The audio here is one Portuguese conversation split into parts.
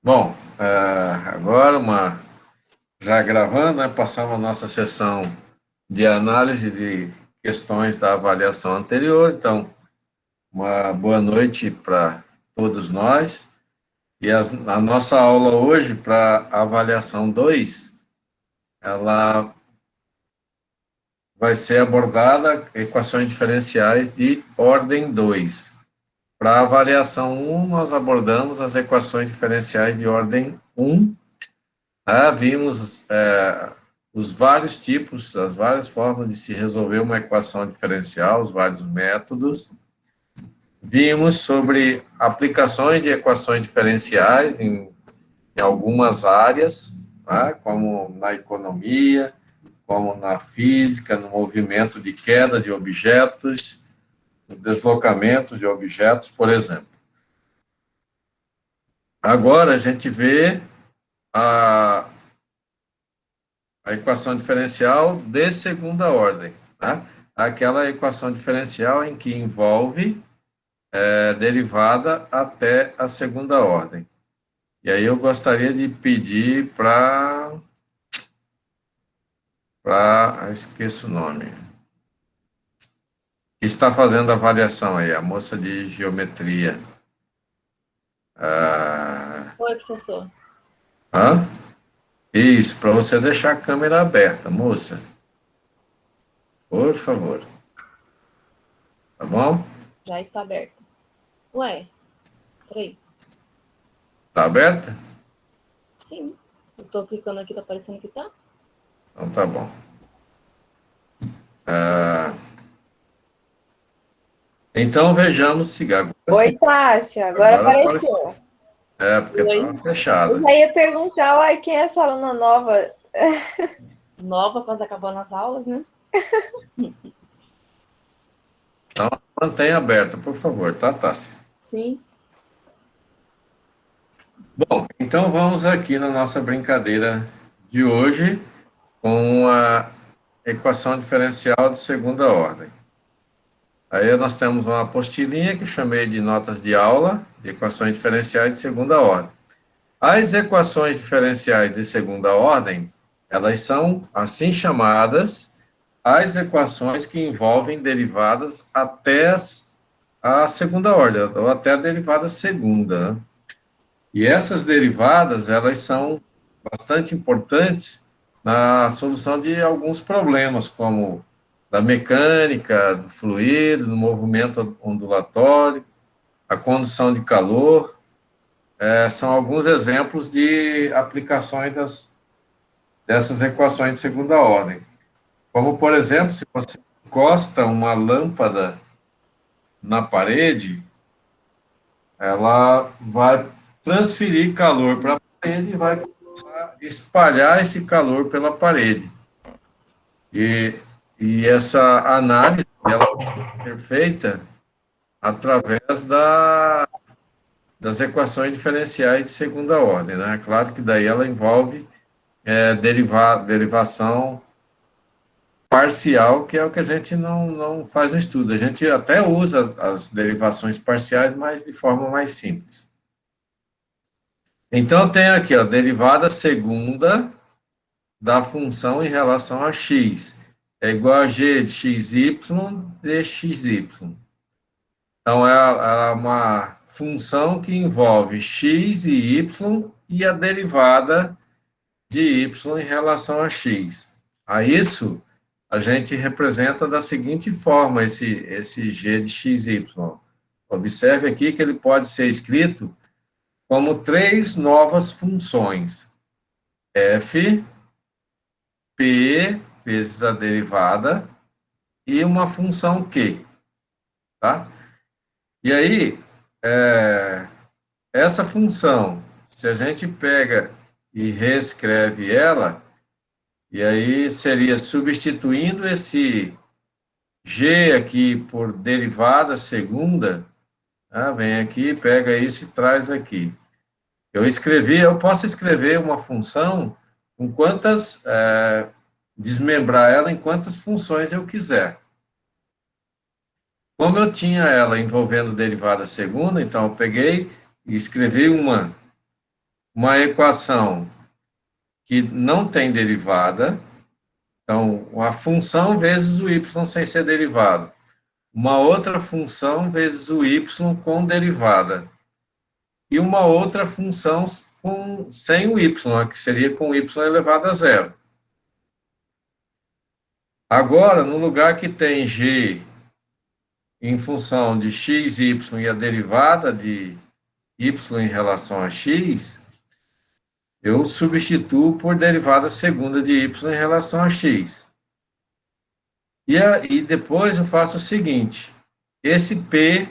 Bom, agora já gravando, né, passamos a nossa sessão de análise de questões da avaliação anterior. Então, uma boa noite para todos nós. E a nossa aula hoje, para a avaliação 2, ela vai ser abordada equações diferenciais de ordem 2. Para a avaliação 1, nós abordamos as equações diferenciais de ordem 1. Vimos os vários tipos, as várias formas de se resolver uma equação diferencial, os vários métodos. Vimos sobre aplicações de equações diferenciais em algumas áreas, como na economia, como na física, no movimento de queda de objetos, no deslocamento de objetos, por exemplo. Agora a gente vê a equação diferencial de segunda ordem, tá? Aquela equação diferencial em que envolve derivada até a segunda ordem. E aí eu gostaria de pedir esqueço o nome, que está fazendo a avaliação aí, a moça de geometria. Oi, professor. Isso, para você deixar a câmera aberta, moça. Por favor. Tá bom? Já está aberta. Ué, peraí. Tá aberta? Sim. Eu tô clicando aqui, tá aparecendo que tá? Então tá bom. Então vejamos se agora. Oi, Tássia, agora apareceu. Porque estava fechada. Eu já ia perguntar, uai, quem é essa aluna nova? Nova, quase acabando as aulas, né? Então, mantenha aberta, por favor, tá, Tássia? Sim. Bom, então vamos aqui na nossa brincadeira de hoje com a equação diferencial de segunda ordem. Aí nós temos uma apostilinha que eu chamei de notas de aula, de equações diferenciais de segunda ordem. As equações diferenciais de segunda ordem, elas são assim chamadas as equações que envolvem derivadas até a segunda ordem, ou até a derivada segunda, né? E essas derivadas, elas são bastante importantes na solução de alguns problemas, como da mecânica, do fluido, do movimento ondulatório, a condução de calor. São alguns exemplos de aplicações dessas equações de segunda ordem. Como, por exemplo, se você encosta uma lâmpada na parede, ela vai transferir calor para a parede e vai começar a espalhar esse calor pela parede. E essa análise ela pode ser feita através das equações diferenciais de segunda ordem, né? Claro que daí ela envolve derivação parcial, que é o que a gente não faz no estudo. A gente até usa as derivações parciais, mas de forma mais simples. Então, tem aqui, a derivada segunda da função em relação a x. É igual a g de xy dxy. Então, é uma função que envolve x e y e a derivada de y em relação a x. A isso, a gente representa da seguinte forma esse g de xy. Observe aqui que ele pode ser escrito como três novas funções. F, P, vezes a derivada, e uma função Q. Tá? E aí, essa função, se a gente pega e reescreve ela, e aí seria substituindo esse G aqui por derivada segunda, vem aqui, pega isso e traz aqui. Eu posso escrever uma função com desmembrar ela em quantas funções eu quiser. Como eu tinha ela envolvendo derivada segunda, então eu peguei e escrevi uma equação que não tem derivada, então, a função vezes o y sem ser derivado. Uma outra função vezes o y com derivada. E uma outra função sem o y, que seria com y elevado a zero. Agora, no lugar que tem g em função de x, y e a derivada de y em relação a x, eu substituo por derivada segunda de y em relação a x. E depois eu faço o seguinte, esse P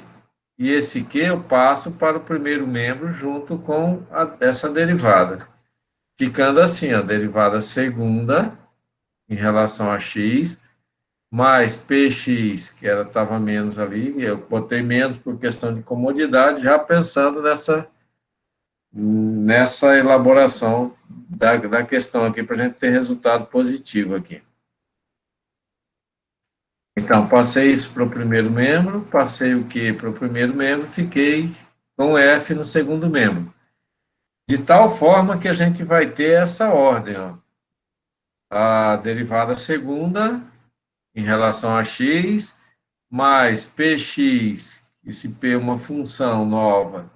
e esse Q eu passo para o primeiro membro junto com essa derivada. Ficando assim, a derivada segunda em relação a x, mais px, que estava menos ali, eu botei menos por questão de comodidade, já pensando nessa elaboração da questão aqui, para a gente ter resultado positivo aqui. Então, passei isso para o primeiro membro, passei o Q para o primeiro membro, fiquei com F no segundo membro. De tal forma que a gente vai ter essa ordem, ó. A derivada segunda em relação a x, mais px, esse p é uma função nova,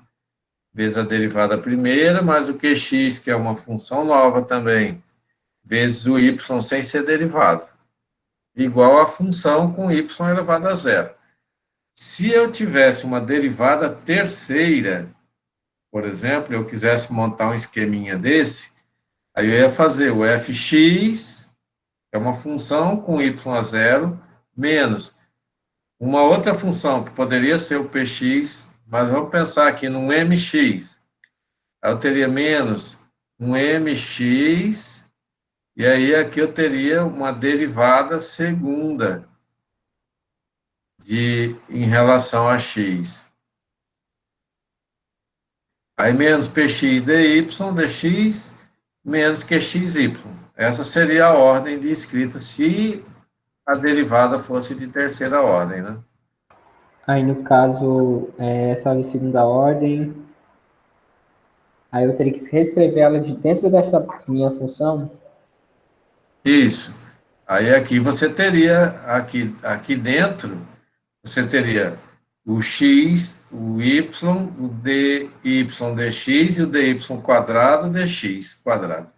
vezes a derivada primeira, mais o qx, que é uma função nova também, vezes o y sem ser derivado, igual a função com y elevado a zero. Se eu tivesse uma derivada terceira, por exemplo, eu quisesse montar um esqueminha desse, aí eu ia fazer o fx, que é uma função com y a zero, menos uma outra função, que poderia ser o px, mas vamos pensar aqui num mx. Aí eu teria menos um mx, e aí aqui eu teria uma derivada segunda em relação a x. Aí menos px dy, dx, menos qxy. Essa seria a ordem de escrita se a derivada fosse de terceira ordem, né? Aí, no caso, essa de segunda ordem, aí eu teria que reescrever ela de dentro dessa minha função. Isso. Aí aqui você teria, aqui dentro, você teria o x, o y, o dy dx e o dy quadrado dx quadrado.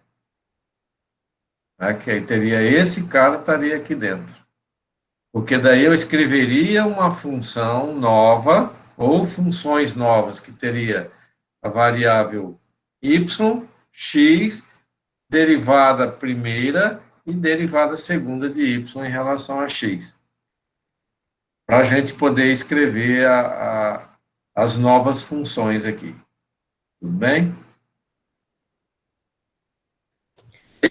Aqui, aí teria esse cara estaria aqui dentro. Porque daí eu escreveria uma função nova, ou funções novas, que teria a variável y, x, derivada primeira e derivada segunda de y em relação a x. Para a gente poder escrever as novas funções aqui. Tudo bem?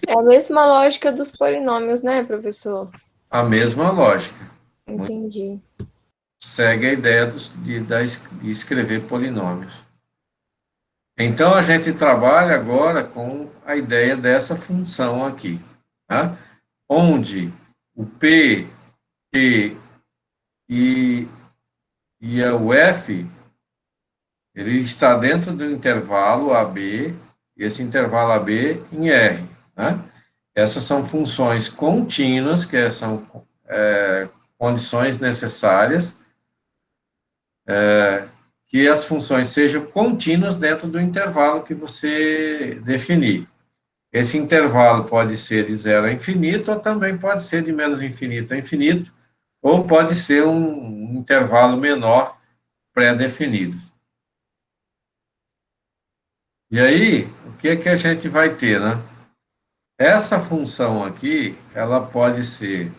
É a mesma lógica dos polinômios, né, professor? A mesma lógica. Entendi. Segue a ideia de escrever polinômios. Então, a gente trabalha agora com a ideia dessa função aqui, tá? Onde o P, Q e o F, ele está dentro do intervalo AB, esse intervalo AB em R, né? Essas são funções contínuas, que são condições necessárias, que as funções sejam contínuas dentro do intervalo que você definir. Esse intervalo pode ser de zero a infinito, ou também pode ser de menos infinito a infinito, ou pode ser um intervalo menor pré-definido. E aí, o que é que a gente vai ter, né? Essa função aqui, ela pode ser,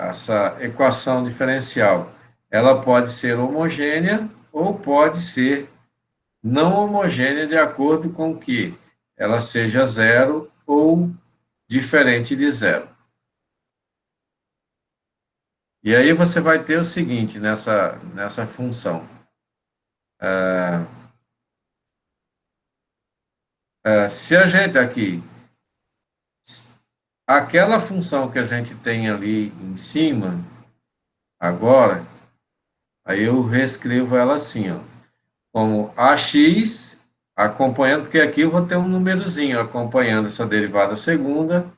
essa equação diferencial, ela pode ser homogênea ou pode ser não homogênea de acordo com que ela seja zero ou diferente de zero. E aí você vai ter o seguinte nessa função. Se a gente aqui, aquela função que a gente tem ali em cima, agora, aí eu reescrevo ela assim, ó, como AX, acompanhando, porque aqui eu vou ter um númerozinho acompanhando essa derivada segunda,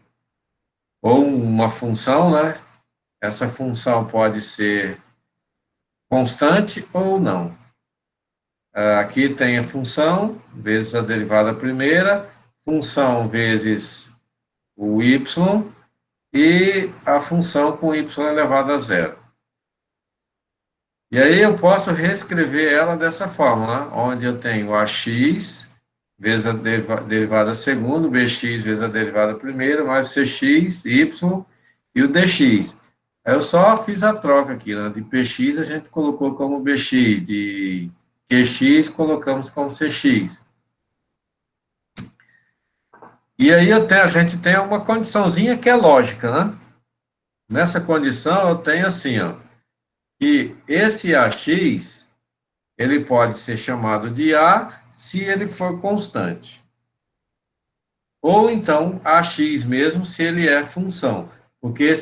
ou uma função, né? Essa função pode ser constante ou não. Aqui tem a função vezes a derivada primeira, função vezes o y, e a função com y elevado a zero. E aí eu posso reescrever ela dessa forma, né? Onde eu tenho ax vezes a derivada segunda, bx vezes a derivada primeira, mais cx, y e o dx. Aí eu só fiz a troca aqui, né? De px a gente colocou como bx, de qx colocamos como cx. E aí a gente tem uma condiçãozinha que é lógica, né? Nessa condição eu tenho assim, ó, que esse AX, ele pode ser chamado de A se ele for constante. Ou então AX mesmo se ele é função. Porque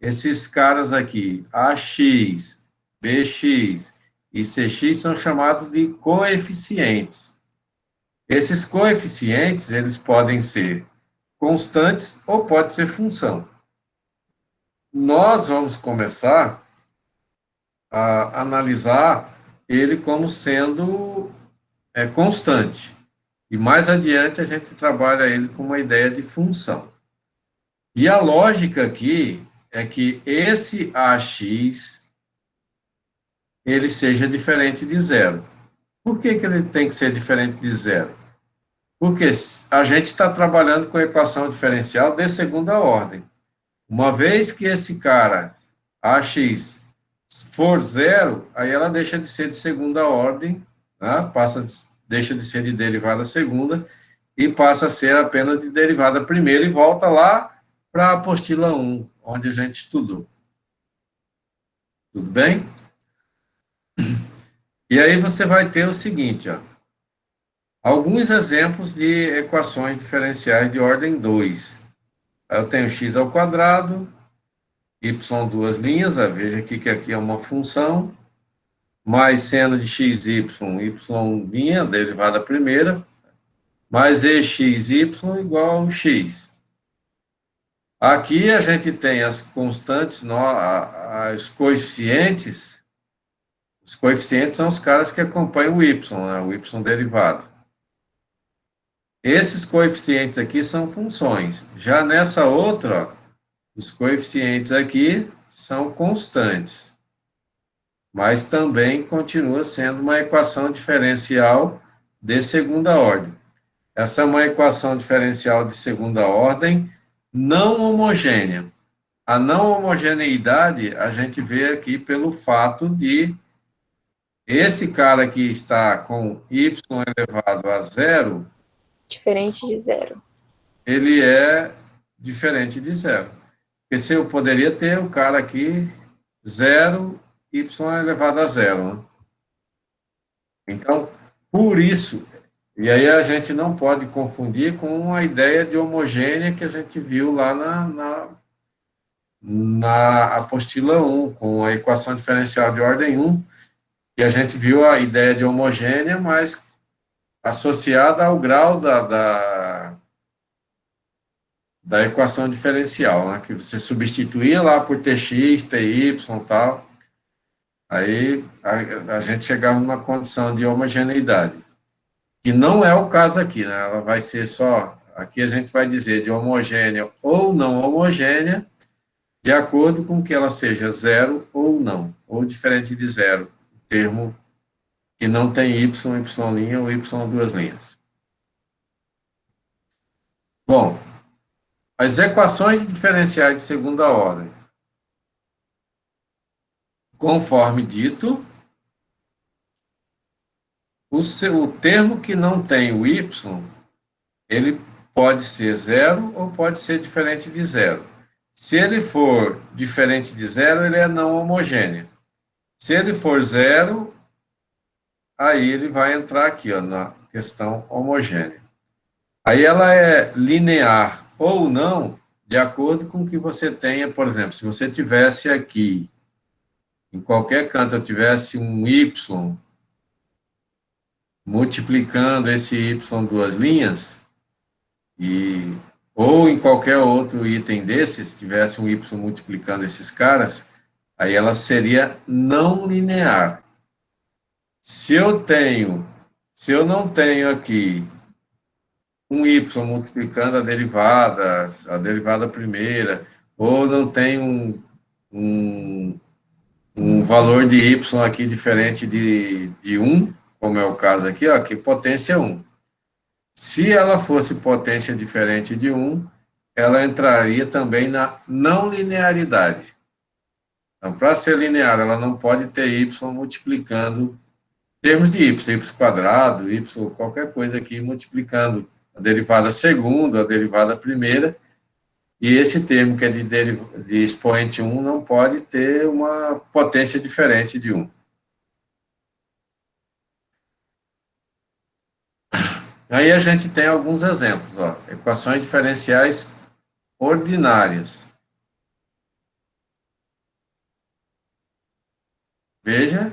esses caras aqui, AX, BX e CX são chamados de coeficientes. Esses coeficientes, eles podem ser constantes ou pode ser função. Nós vamos começar a analisar ele como sendo constante. E mais adiante a gente trabalha ele com uma ideia de função. E a lógica aqui é que esse AX ele seja diferente de zero. Por que ele tem que ser diferente de zero? Porque a gente está trabalhando com equação diferencial de segunda ordem. Uma vez que esse cara, AX, for zero, aí ela deixa de ser de segunda ordem, né? Deixa de ser de derivada segunda e passa a ser apenas de derivada primeira e volta lá para a apostila 1, onde a gente estudou. Tudo bem? E aí você vai ter o seguinte, ó, alguns exemplos de equações diferenciais de ordem 2. Eu tenho x ao quadrado, y duas linhas, veja aqui que aqui é uma função, mais seno de xy, y linha, derivada primeira, mais exy igual a x. Aqui a gente tem as constantes, os coeficientes. Os coeficientes são os caras que acompanham o y, né, o y derivado. Esses coeficientes aqui são funções. Já nessa outra, ó, os coeficientes aqui são constantes, mas também continua sendo uma equação diferencial de segunda ordem. Essa é uma equação diferencial de segunda ordem não homogênea. A não homogeneidade a gente vê aqui pelo fato de esse cara que está com y elevado a zero, Diferente de zero. ele é diferente de zero. Porque se eu poderia ter o cara aqui, zero, y elevado a zero. Né? Então, por isso, e aí a gente não pode confundir com a ideia de homogênea que a gente viu lá na apostila 1, com a equação diferencial de ordem 1, e a gente viu a ideia de homogênea, mas associada ao grau da equação diferencial, né? Que você substituía lá por tx, ty e tal, aí a gente chegava numa condição de homogeneidade, que não é o caso aqui, né? Ela vai ser só, aqui a gente vai dizer de homogênea ou não homogênea, de acordo com que ela seja zero ou não, ou diferente de zero, termo que não tem y, y' ou y duas linhas. Bom, as equações diferenciais de segunda ordem. Conforme dito, o termo que não tem o y, ele pode ser zero ou pode ser diferente de zero. Se ele for diferente de zero, ele é não homogêneo. Se ele for zero, aí ele vai entrar aqui, ó, na questão homogênea. Aí ela é linear ou não, de acordo com o que você tenha, por exemplo, se você tivesse aqui em qualquer canto eu tivesse um y multiplicando esse y duas linhas, ou em qualquer outro item desses, tivesse um y multiplicando esses caras, aí ela seria não linear. Se eu não tenho aqui um y multiplicando a derivada primeira, ou não tenho um valor de y aqui diferente de 1, como é o caso aqui, ó, que potência 1. Se ela fosse potência diferente de 1, ela entraria também na não linearidade. Então, para ser linear, ela não pode ter y multiplicando termos de y quadrado, y, qualquer coisa aqui, multiplicando a derivada segunda, a derivada primeira, e esse termo que é de expoente 1 não pode ter uma potência diferente de 1. Aí a gente tem alguns exemplos, ó, equações diferenciais ordinárias. Veja,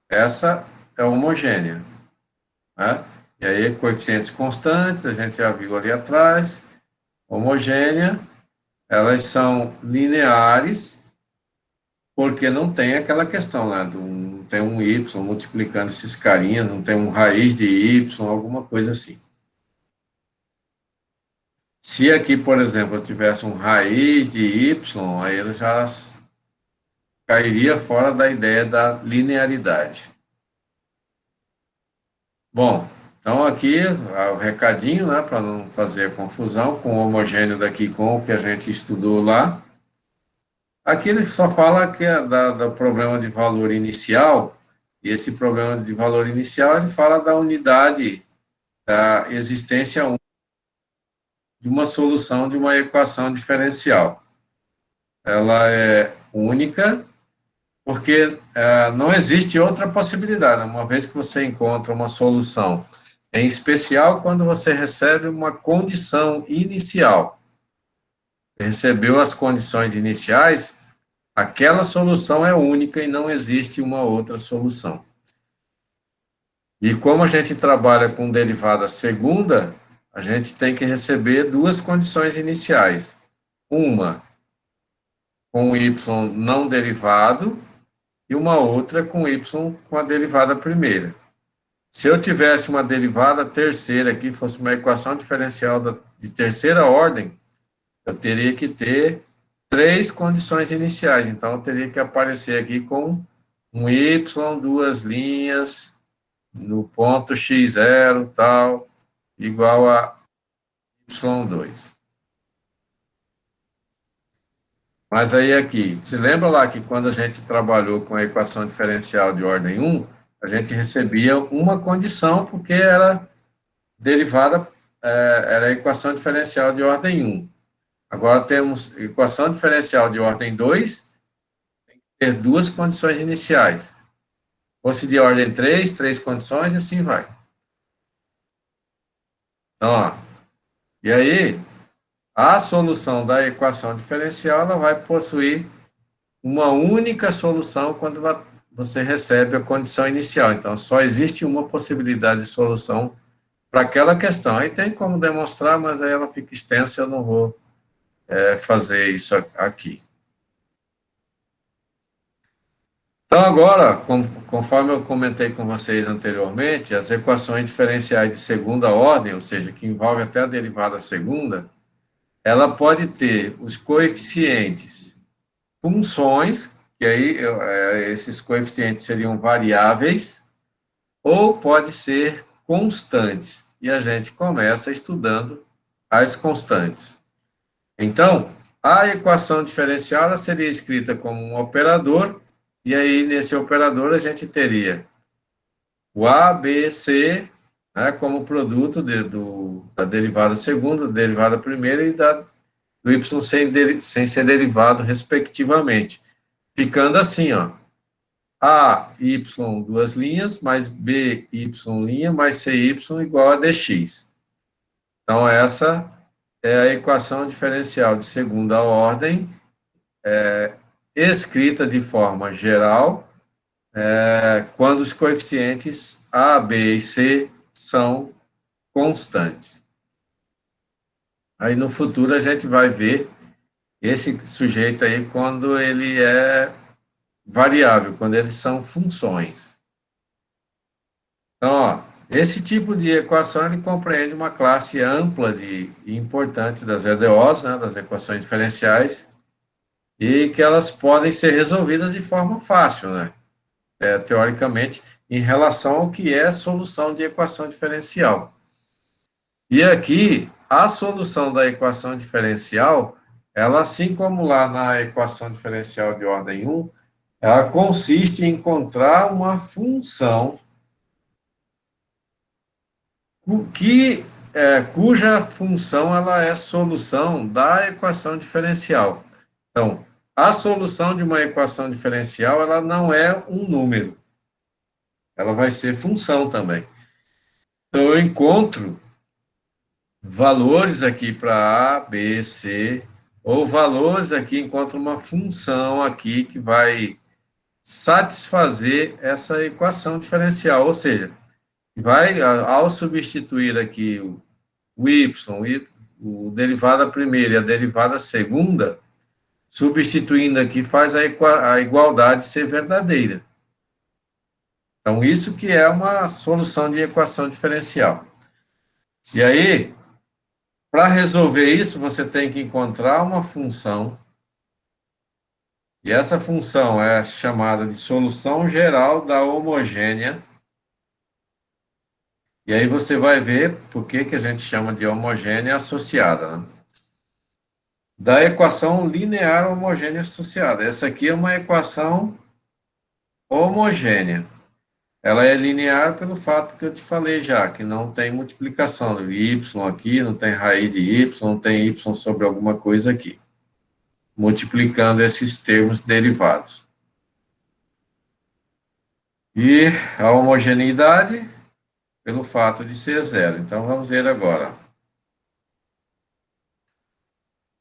essa é homogênea, né? E aí, coeficientes constantes, a gente já viu ali atrás, homogênea, elas são lineares, porque não tem aquela questão, né? Não tem um y multiplicando esses carinhas, não tem um raiz de y, alguma coisa assim. Se aqui, por exemplo, eu tivesse um raiz de y, aí ele já cairia fora da ideia da linearidade. Bom, então aqui o recadinho, né, para não fazer a confusão com o homogêneo daqui com o que a gente estudou lá. Aqui ele só fala que é do problema de valor inicial, e esse problema de valor inicial ele fala da unidade da existência de uma solução de uma equação diferencial. Ela é única, porque não existe outra possibilidade, uma vez que você encontra uma solução, em especial quando você recebe uma condição inicial. Você recebeu as condições iniciais, aquela solução é única e não existe uma outra solução. E como a gente trabalha com derivada segunda, a gente tem que receber duas condições iniciais. Uma com y não derivado e uma outra com y com a derivada primeira. Se eu tivesse uma derivada terceira aqui, fosse uma equação diferencial de terceira ordem, eu teria que ter três condições iniciais. Então, eu teria que aparecer aqui com um y, duas linhas, no ponto x0, tal, igual a y2. Mas aí aqui, se lembra lá que quando a gente trabalhou com a equação diferencial de ordem 1, a gente recebia uma condição, porque era derivada, era a equação diferencial de ordem 1. Agora temos equação diferencial de ordem 2, tem que ter duas condições iniciais. Se fosse de ordem 3, três condições, e assim vai. Então, ó, e aí, a solução da equação diferencial, ela vai possuir uma única solução quando você recebe a condição inicial. Então, só existe uma possibilidade de solução para aquela questão. Aí tem como demonstrar, mas aí ela fica extensa, eu não vou fazer isso aqui. Então, agora, conforme eu comentei com vocês anteriormente, as equações diferenciais de segunda ordem, ou seja, que envolve até a derivada segunda, ela pode ter os coeficientes funções, que aí esses coeficientes seriam variáveis, ou pode ser constantes. E a gente começa estudando as constantes. Então, a equação diferencial ela seria escrita como um operador, e aí nesse operador a gente teria o A, B, C, né, como produto da derivada segunda, da derivada primeira e do y sem ser derivado, respectivamente. Ficando assim, ó, A, y, duas linhas, mais B, y, linha, mais C, y, igual a dx. Então, essa é a equação diferencial de segunda ordem, escrita de forma geral, quando os coeficientes A, B e C são constantes. Aí no futuro a gente vai ver esse sujeito aí quando ele é variável, quando eles são funções. Então, ó, esse tipo de equação ele compreende uma classe ampla e importante das EDOs, né, das equações diferenciais, e que elas podem ser resolvidas de forma fácil, né? Teoricamente, em relação ao que é solução de equação diferencial. E aqui, a solução da equação diferencial, ela, assim como lá na equação diferencial de ordem 1, ela consiste em encontrar uma função cuja função ela é solução da equação diferencial. Então, a solução de uma equação diferencial, ela não é um número, ela vai ser função também. Então, eu encontro valores aqui para A, B, C, ou valores aqui, encontro uma função aqui que vai satisfazer essa equação diferencial, ou seja, vai, ao substituir aqui o y, o derivada primeira e a derivada segunda, substituindo aqui faz a igualdade ser verdadeira. Então, isso que é uma solução de equação diferencial. E aí, para resolver isso, você tem que encontrar uma função, e essa função é chamada de solução geral da homogênea. E aí você vai ver por que a gente chama de homogênea associada, né? Da equação linear homogênea associada. Essa aqui é uma equação homogênea. Ela é linear pelo fato que eu te falei já, que não tem multiplicação de y aqui, não tem raiz de y, não tem y sobre alguma coisa aqui, multiplicando esses termos derivados. E a homogeneidade, pelo fato de ser zero. Então, vamos ver agora.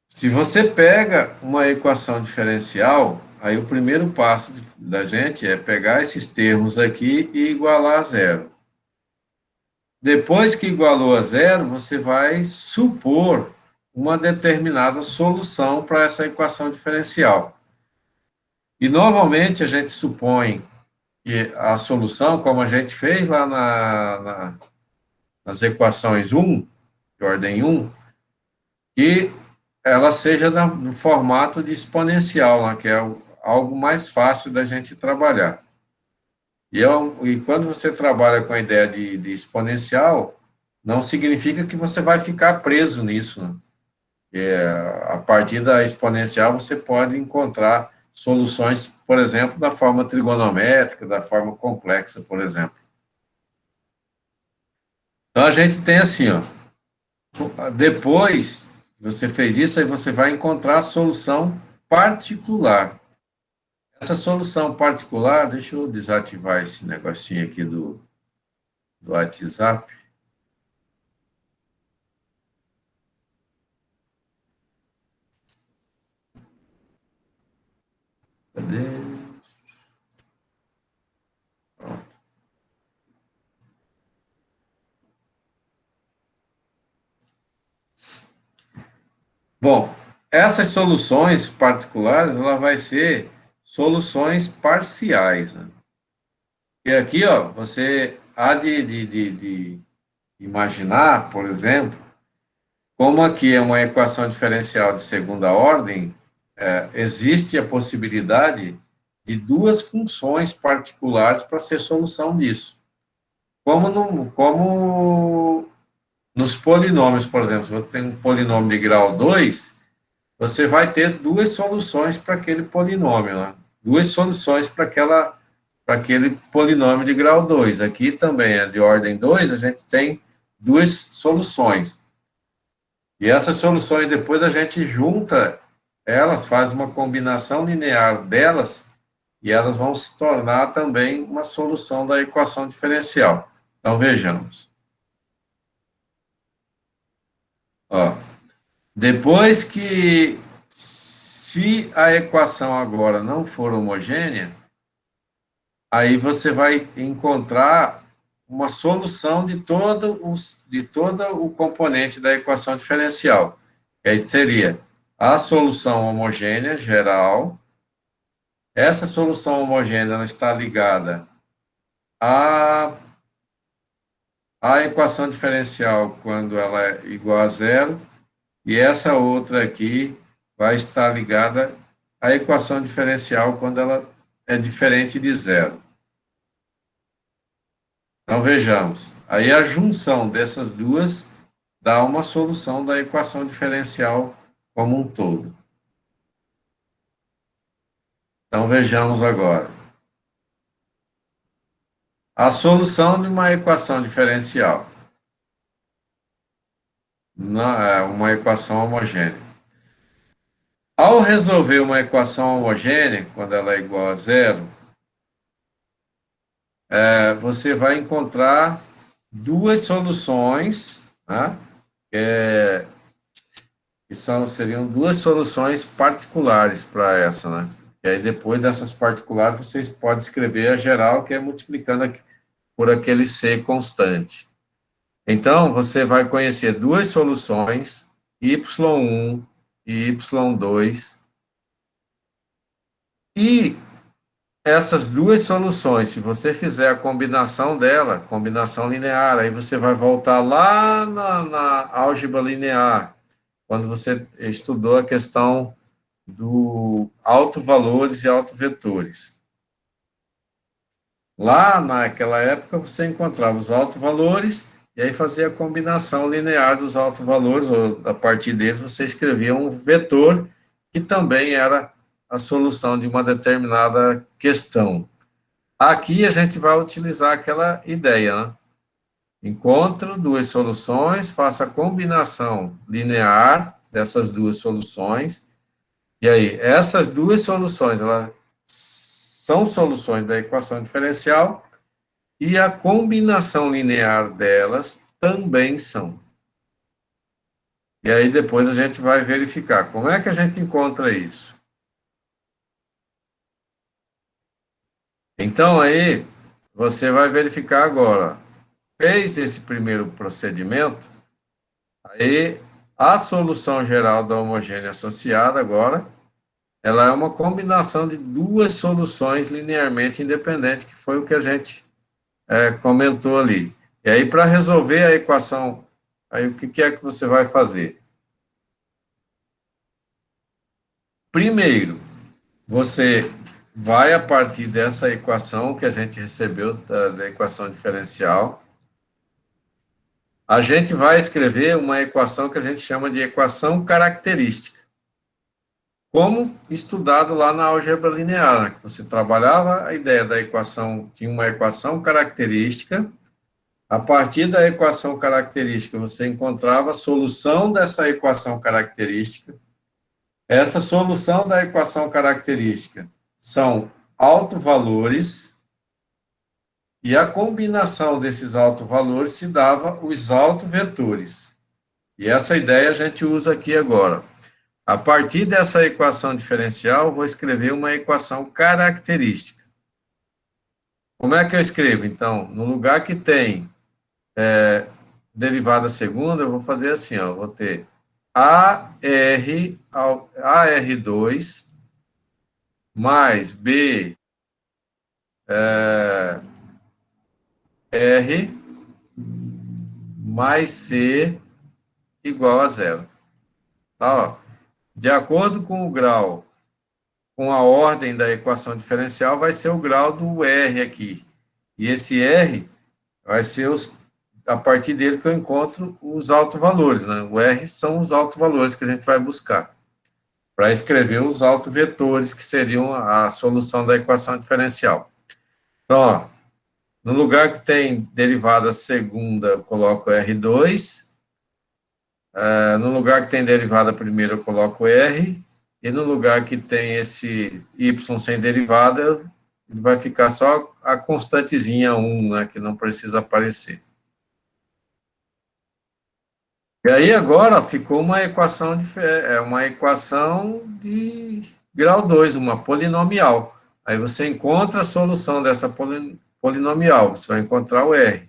Se você pega uma equação diferencial, aí o primeiro passo da gente é pegar esses termos aqui e igualar a zero. Depois que igualou a zero, você vai supor uma determinada solução para essa equação diferencial. E normalmente a gente supõe que a solução, como a gente fez lá nas equações 1, de ordem 1, que ela seja no formato de exponencial, né, que é algo mais fácil da gente trabalhar. E quando você trabalha com a ideia de exponencial, não significa que você vai ficar preso nisso, né? A partir da exponencial, você pode encontrar soluções, por exemplo, da forma trigonométrica, da forma complexa, por exemplo. Então, a gente tem assim, ó, depois que você fez isso, aí você vai encontrar a solução particular. Essa solução particular, deixa eu desativar esse negocinho aqui do WhatsApp. Cadê? Pronto. Bom, essas soluções particulares, ela vai ser soluções parciais, né? E aqui, ó, você há de imaginar, por exemplo, como aqui é uma equação diferencial de segunda ordem, existe a possibilidade de duas funções particulares para ser solução disso. Como nos polinômios, por exemplo, se você tem um polinômio de grau 2, você vai ter duas soluções para aquele polinômio, né? Duas soluções para aquele polinômio de grau 2. Aqui também é de ordem 2, a gente tem duas soluções. E essas soluções, depois a gente junta elas, faz uma combinação linear delas, e elas vão se tornar também uma solução da equação diferencial. Então, vejamos. Ó, depois que, Se a equação agora não for homogênea, aí você vai encontrar uma solução de todo o componente da equação diferencial. Que aí seria a solução homogênea geral. Essa solução homogênea ela está ligada à equação diferencial quando ela é igual a zero, e essa outra aqui vai estar ligada à equação diferencial quando ela é diferente de zero. Então, vejamos. Aí a junção dessas duas dá uma solução da equação diferencial como um todo. Então, vejamos agora. A solução de uma equação diferencial. É uma equação homogênea. Ao resolver uma equação homogênea, quando ela é igual a zero, você vai encontrar duas soluções, né? Seriam duas soluções particulares para essa, né? E aí, depois dessas particulares, vocês podem escrever a geral, que é multiplicando por aquele C constante. Então, você vai conhecer duas soluções, y1 e y2, e essas duas soluções, se você fizer a combinação dela, combinação linear, aí você vai voltar lá na álgebra linear, quando você estudou a questão do autovalores e autovetores. Lá naquela época você encontrava os autovalores e aí fazia a combinação linear dos autovalores, ou a partir deles você escrevia um vetor que também era a solução de uma determinada questão. Aqui a gente vai utilizar aquela ideia, né? Encontro duas soluções, faça a combinação linear dessas duas soluções, e aí, essas duas soluções, elas são soluções da equação diferencial, e a combinação linear delas também são. E aí, depois a gente vai verificar. Como é que a gente encontra isso? Então, aí, você vai verificar agora. Fez esse primeiro procedimento, aí a solução geral da homogênea associada agora, ela é uma combinação de duas soluções linearmente independentes, que foi o que a gente comentou ali. E aí, para resolver a equação, aí o que é que você vai fazer? Primeiro, você vai, a partir dessa equação que a gente recebeu, da equação diferencial, a gente vai escrever uma equação que a gente chama de equação característica. Como estudado lá na álgebra linear, né? Você trabalhava a ideia da equação, tinha uma equação característica, a partir da equação característica você encontrava a solução dessa equação característica. Essa solução da equação característica são autovalores, e a combinação desses autovalores se dava os autovetores. E essa ideia a gente usa aqui agora. A partir dessa equação diferencial, vou escrever uma equação característica. Como é que eu escrevo? Então, no lugar que tem derivada segunda, eu vou fazer assim, ó, vou ter AR2 mais B R mais C igual a zero. Tá, ó. De acordo com o grau, com a ordem da equação diferencial, vai ser o grau do R aqui. E esse R vai ser a partir dele que eu encontro os autovalores, né? O R são os autovalores que a gente vai buscar para escrever os autovetores, que seriam a solução da equação diferencial. Então, ó, no lugar que tem derivada segunda, eu coloco R2, no lugar que tem derivada primeira, eu coloco R, e no lugar que tem esse Y sem derivada, ele vai ficar só a constantezinha 1, né, que não precisa aparecer. E aí agora ficou uma equação uma equação de grau 2, uma polinomial. Aí você encontra a solução dessa polinomial, você vai encontrar o R.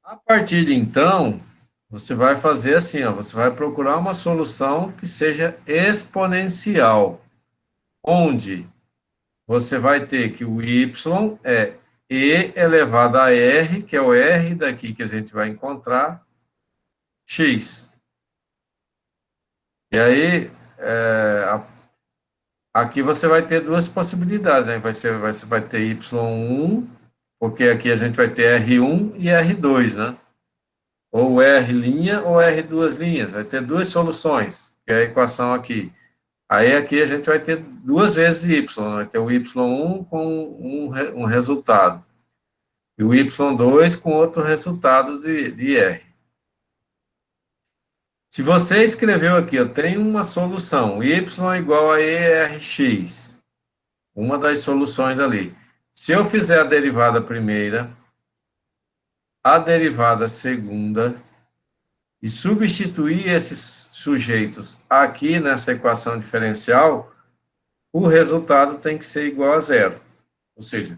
A partir de então, você vai fazer assim, ó, você vai procurar uma solução que seja exponencial, onde você vai ter que o y é e elevado a r, que é o r daqui que a gente vai encontrar, x. E aí, aqui você vai ter duas possibilidades, né? Você vai ter y1, porque aqui a gente vai ter r1 e r2, né? Ou R' ou R2'. Vai ter duas soluções, que é a equação aqui. Aí aqui a gente vai ter duas vezes y, vai ter o y1 com um resultado, e o y2 com outro resultado de R. Se você escreveu aqui, eu tenho uma solução, y é igual a ERX, uma das soluções ali. Se eu fizer a derivada primeira, a derivada segunda, e substituir esses sujeitos aqui nessa equação diferencial, o resultado tem que ser igual a zero. Ou seja,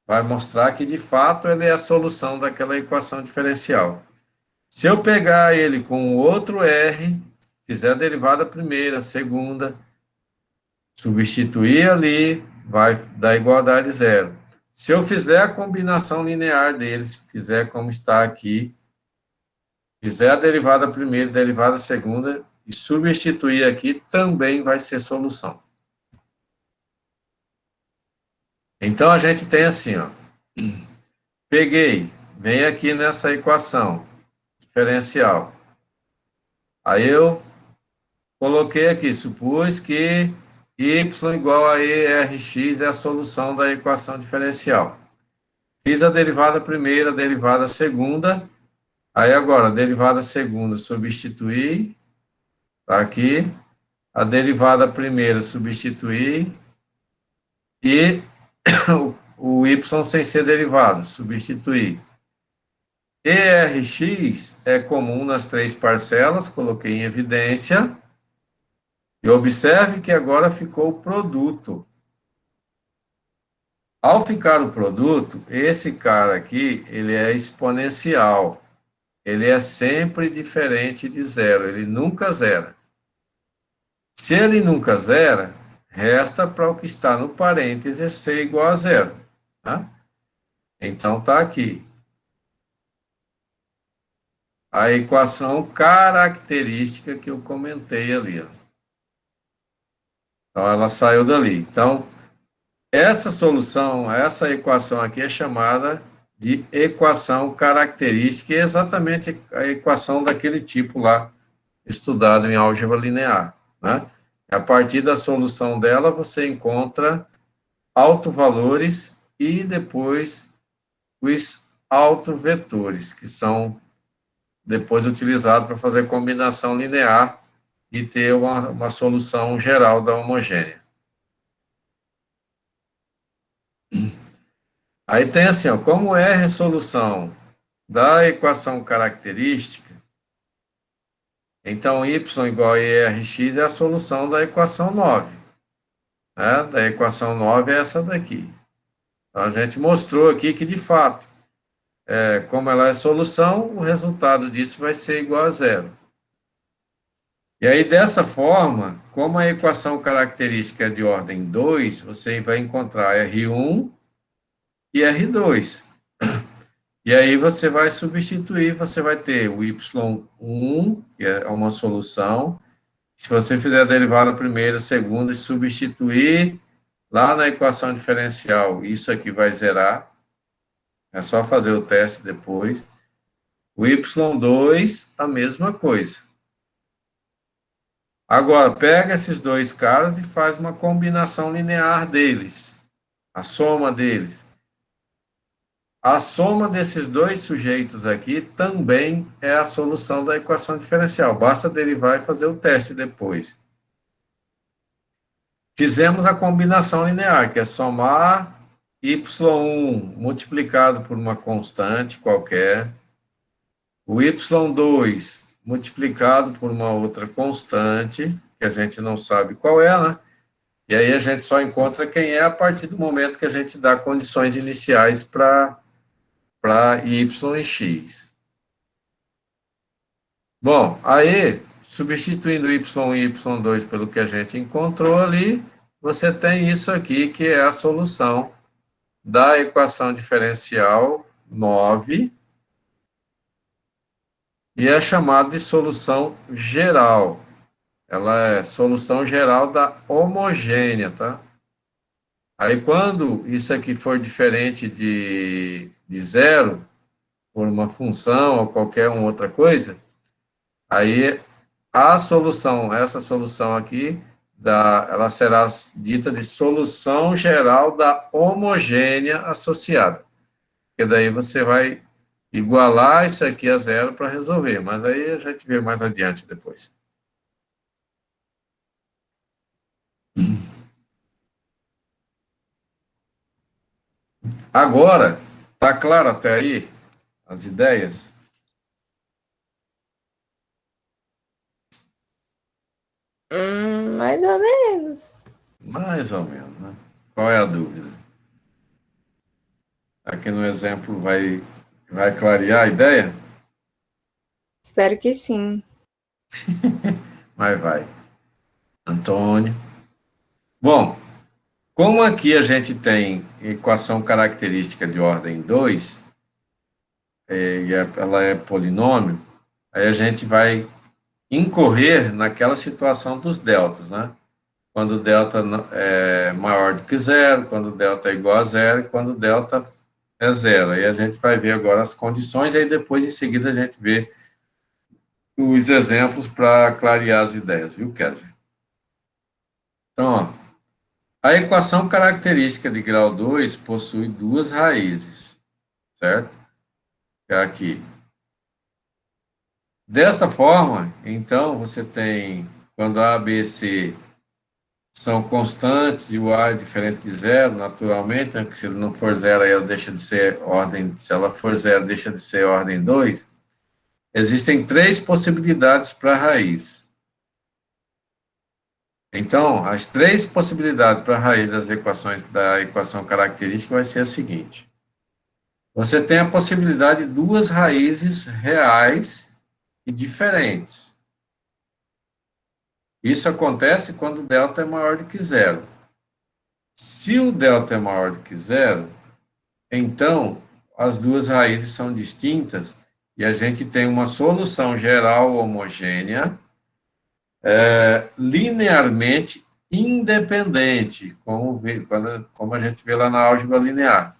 vai mostrar que, de fato, ele é a solução daquela equação diferencial. Se eu pegar ele com outro R, fizer a derivada primeira, segunda, substituir ali, vai dar igualdade zero. Se eu fizer a combinação linear deles, fizer como está aqui, fizer a derivada primeira, derivada segunda, e substituir aqui, também vai ser solução. Então, a gente tem assim, ó, peguei, vem aqui nessa equação diferencial. Aí eu coloquei aqui, supus que y igual a ERX é a solução da equação diferencial. Fiz a derivada primeira, a derivada segunda, aí agora, a derivada segunda substituir, tá aqui, a derivada primeira substituir, e o y sem ser derivado, substituir. ERX é comum nas três parcelas, coloquei em evidência, e observe que agora ficou o produto. Ao ficar o produto, esse cara aqui, ele é exponencial, ele é sempre diferente de zero, ele nunca zera. Se ele nunca zera, resta para o que está no parênteses ser igual a zero. Tá? Então, está aqui. A equação característica que eu comentei ali. Ó. Então, ela saiu dali. Então, essa solução, essa equação aqui é chamada de equação característica, e é exatamente a equação daquele tipo lá, estudado em álgebra linear. Né? A partir da solução dela, você encontra autovalores e depois os autovetores, que são depois utilizados para fazer combinação linear e ter uma solução geral da homogênea. Aí tem assim, ó, como é a resolução da equação característica, então y igual a ERX é a solução da equação 9. Né? Da equação 9 é essa daqui. Então, a gente mostrou aqui que, de fato, como ela é solução, o resultado disso vai ser igual a zero. E aí, dessa forma, como a equação característica é de ordem 2, você vai encontrar R1 e R2. E aí você vai substituir, você vai ter o y1, que é uma solução. Se você fizer a derivada primeira, segunda e substituir lá na equação diferencial, isso aqui vai zerar. É só fazer o teste depois. O y2, a mesma coisa. Agora, pega esses dois caras e faz uma combinação linear deles. A soma deles. A soma desses dois sujeitos aqui também é a solução da equação diferencial. Basta derivar e fazer o teste depois. Fizemos a combinação linear, que é somar y1 multiplicado por uma constante qualquer, o y2 multiplicado por uma outra constante, que a gente não sabe qual é, né? E aí a gente só encontra quem é a partir do momento que a gente dá condições iniciais para y e x. Bom, aí, substituindo y1 e y2 pelo que a gente encontrou ali, você tem isso aqui, que é a solução da equação diferencial 9, e é chamada de solução geral. Ela é solução geral da homogênea, tá? Aí, quando isso aqui for diferente de zero, por uma função ou qualquer outra coisa, aí a solução, essa solução aqui, ela será dita de solução geral da homogênea associada. Porque daí você vai igualar isso aqui a zero para resolver, mas aí a gente vê mais adiante depois. Agora, tá claro até aí as ideias? Mais ou menos. Mais ou menos, né? Qual é a dúvida? Aqui no exemplo vai clarear a ideia? Espero que sim. Mas vai. Antônio. Bom, como aqui a gente tem equação característica de ordem 2, ela é polinômio, aí a gente vai incorrer naquela situação dos deltas, né? Quando o delta é maior do que zero, quando o delta é igual a zero, e quando o delta é zero. Aí a gente vai ver agora as condições, aí depois, em seguida, a gente vê os exemplos para clarear as ideias, viu, Kézia? Então, ó, a equação característica de grau 2 possui duas raízes, certo? É aqui. Desta forma, então, você tem, quando A, B, C são constantes e o A é diferente de zero, naturalmente, né, que se ele não for zero, aí ela deixa de ser ordem, se ela for zero, deixa de ser ordem 2. Existem três possibilidades para a raiz. Então, as três possibilidades para a raiz das equações da equação característica vai ser a seguinte. Você tem a possibilidade de duas raízes reais e diferentes. Isso acontece quando o delta é maior do que zero. Se o delta é maior do que zero, então as duas raízes são distintas e a gente tem uma solução geral homogênea linearmente independente, como a gente vê lá na álgebra linear.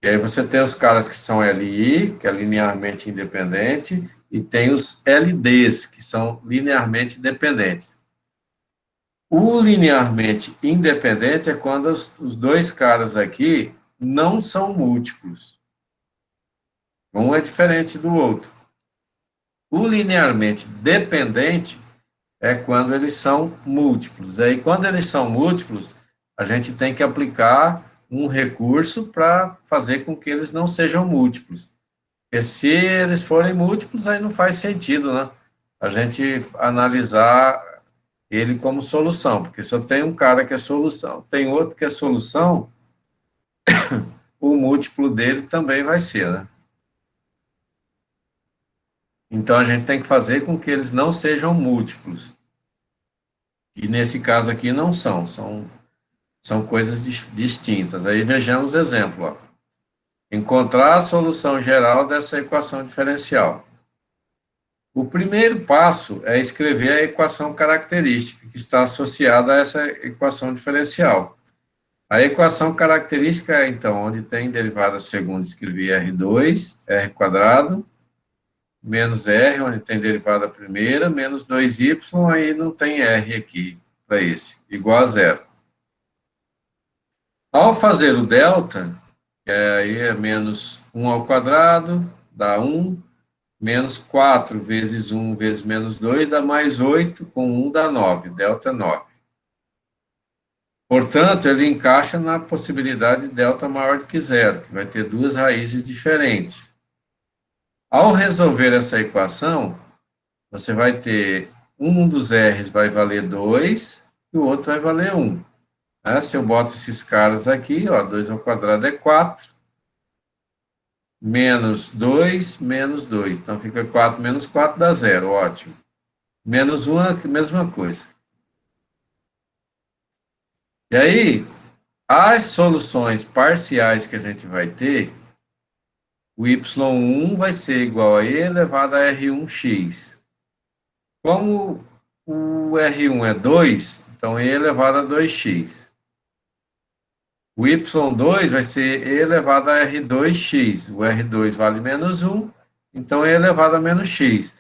E aí você tem os caras que são LI, que é linearmente independente, e tem os LDs, que são linearmente dependentes. O linearmente independente é quando os dois caras aqui não são múltiplos. Um é diferente do outro. O linearmente dependente é quando eles são múltiplos. Aí, quando eles são múltiplos, a gente tem que aplicar um recurso para fazer com que eles não sejam múltiplos. Porque se eles forem múltiplos, aí não faz sentido, né? A gente analisar ele como solução, porque se eu tenho um cara que é solução, tem outro que é solução, o múltiplo dele também vai ser, né? Então, a gente tem que fazer com que eles não sejam múltiplos. E nesse caso aqui não são coisas distintas. Aí vejamos o exemplo. Ó. Encontrar a solução geral dessa equação diferencial. O primeiro passo é escrever a equação característica, que está associada a essa equação diferencial. A equação característica é, então, onde tem derivada segunda, escrevi R2, R quadrado, menos R, onde tem derivada primeira, menos 2y, aí não tem R aqui para esse, igual a zero. Ao fazer o delta, que aí é menos 1 ao quadrado, dá 1, menos 4 vezes 1 vezes menos 2, dá mais 8, com 1 dá 9, delta é 9. Portanto, ele encaixa na possibilidade de delta maior do que zero, que vai ter duas raízes diferentes. Ao resolver essa equação, você vai ter um dos R's vai valer 2 e o outro vai valer 1. Se eu boto esses caras aqui, ó, 2 ao quadrado é 4, menos 2, menos 2. Então, fica 4 menos 4 dá 0, ótimo. Menos 1 é a mesma coisa. E aí, as soluções parciais que a gente vai ter, o y1 vai ser igual a e elevado a r1x. Como o R1 é 2, então E elevado a 2x. O Y2 vai ser E elevado a R2x. O R2 vale menos 1, então E elevado a menos x.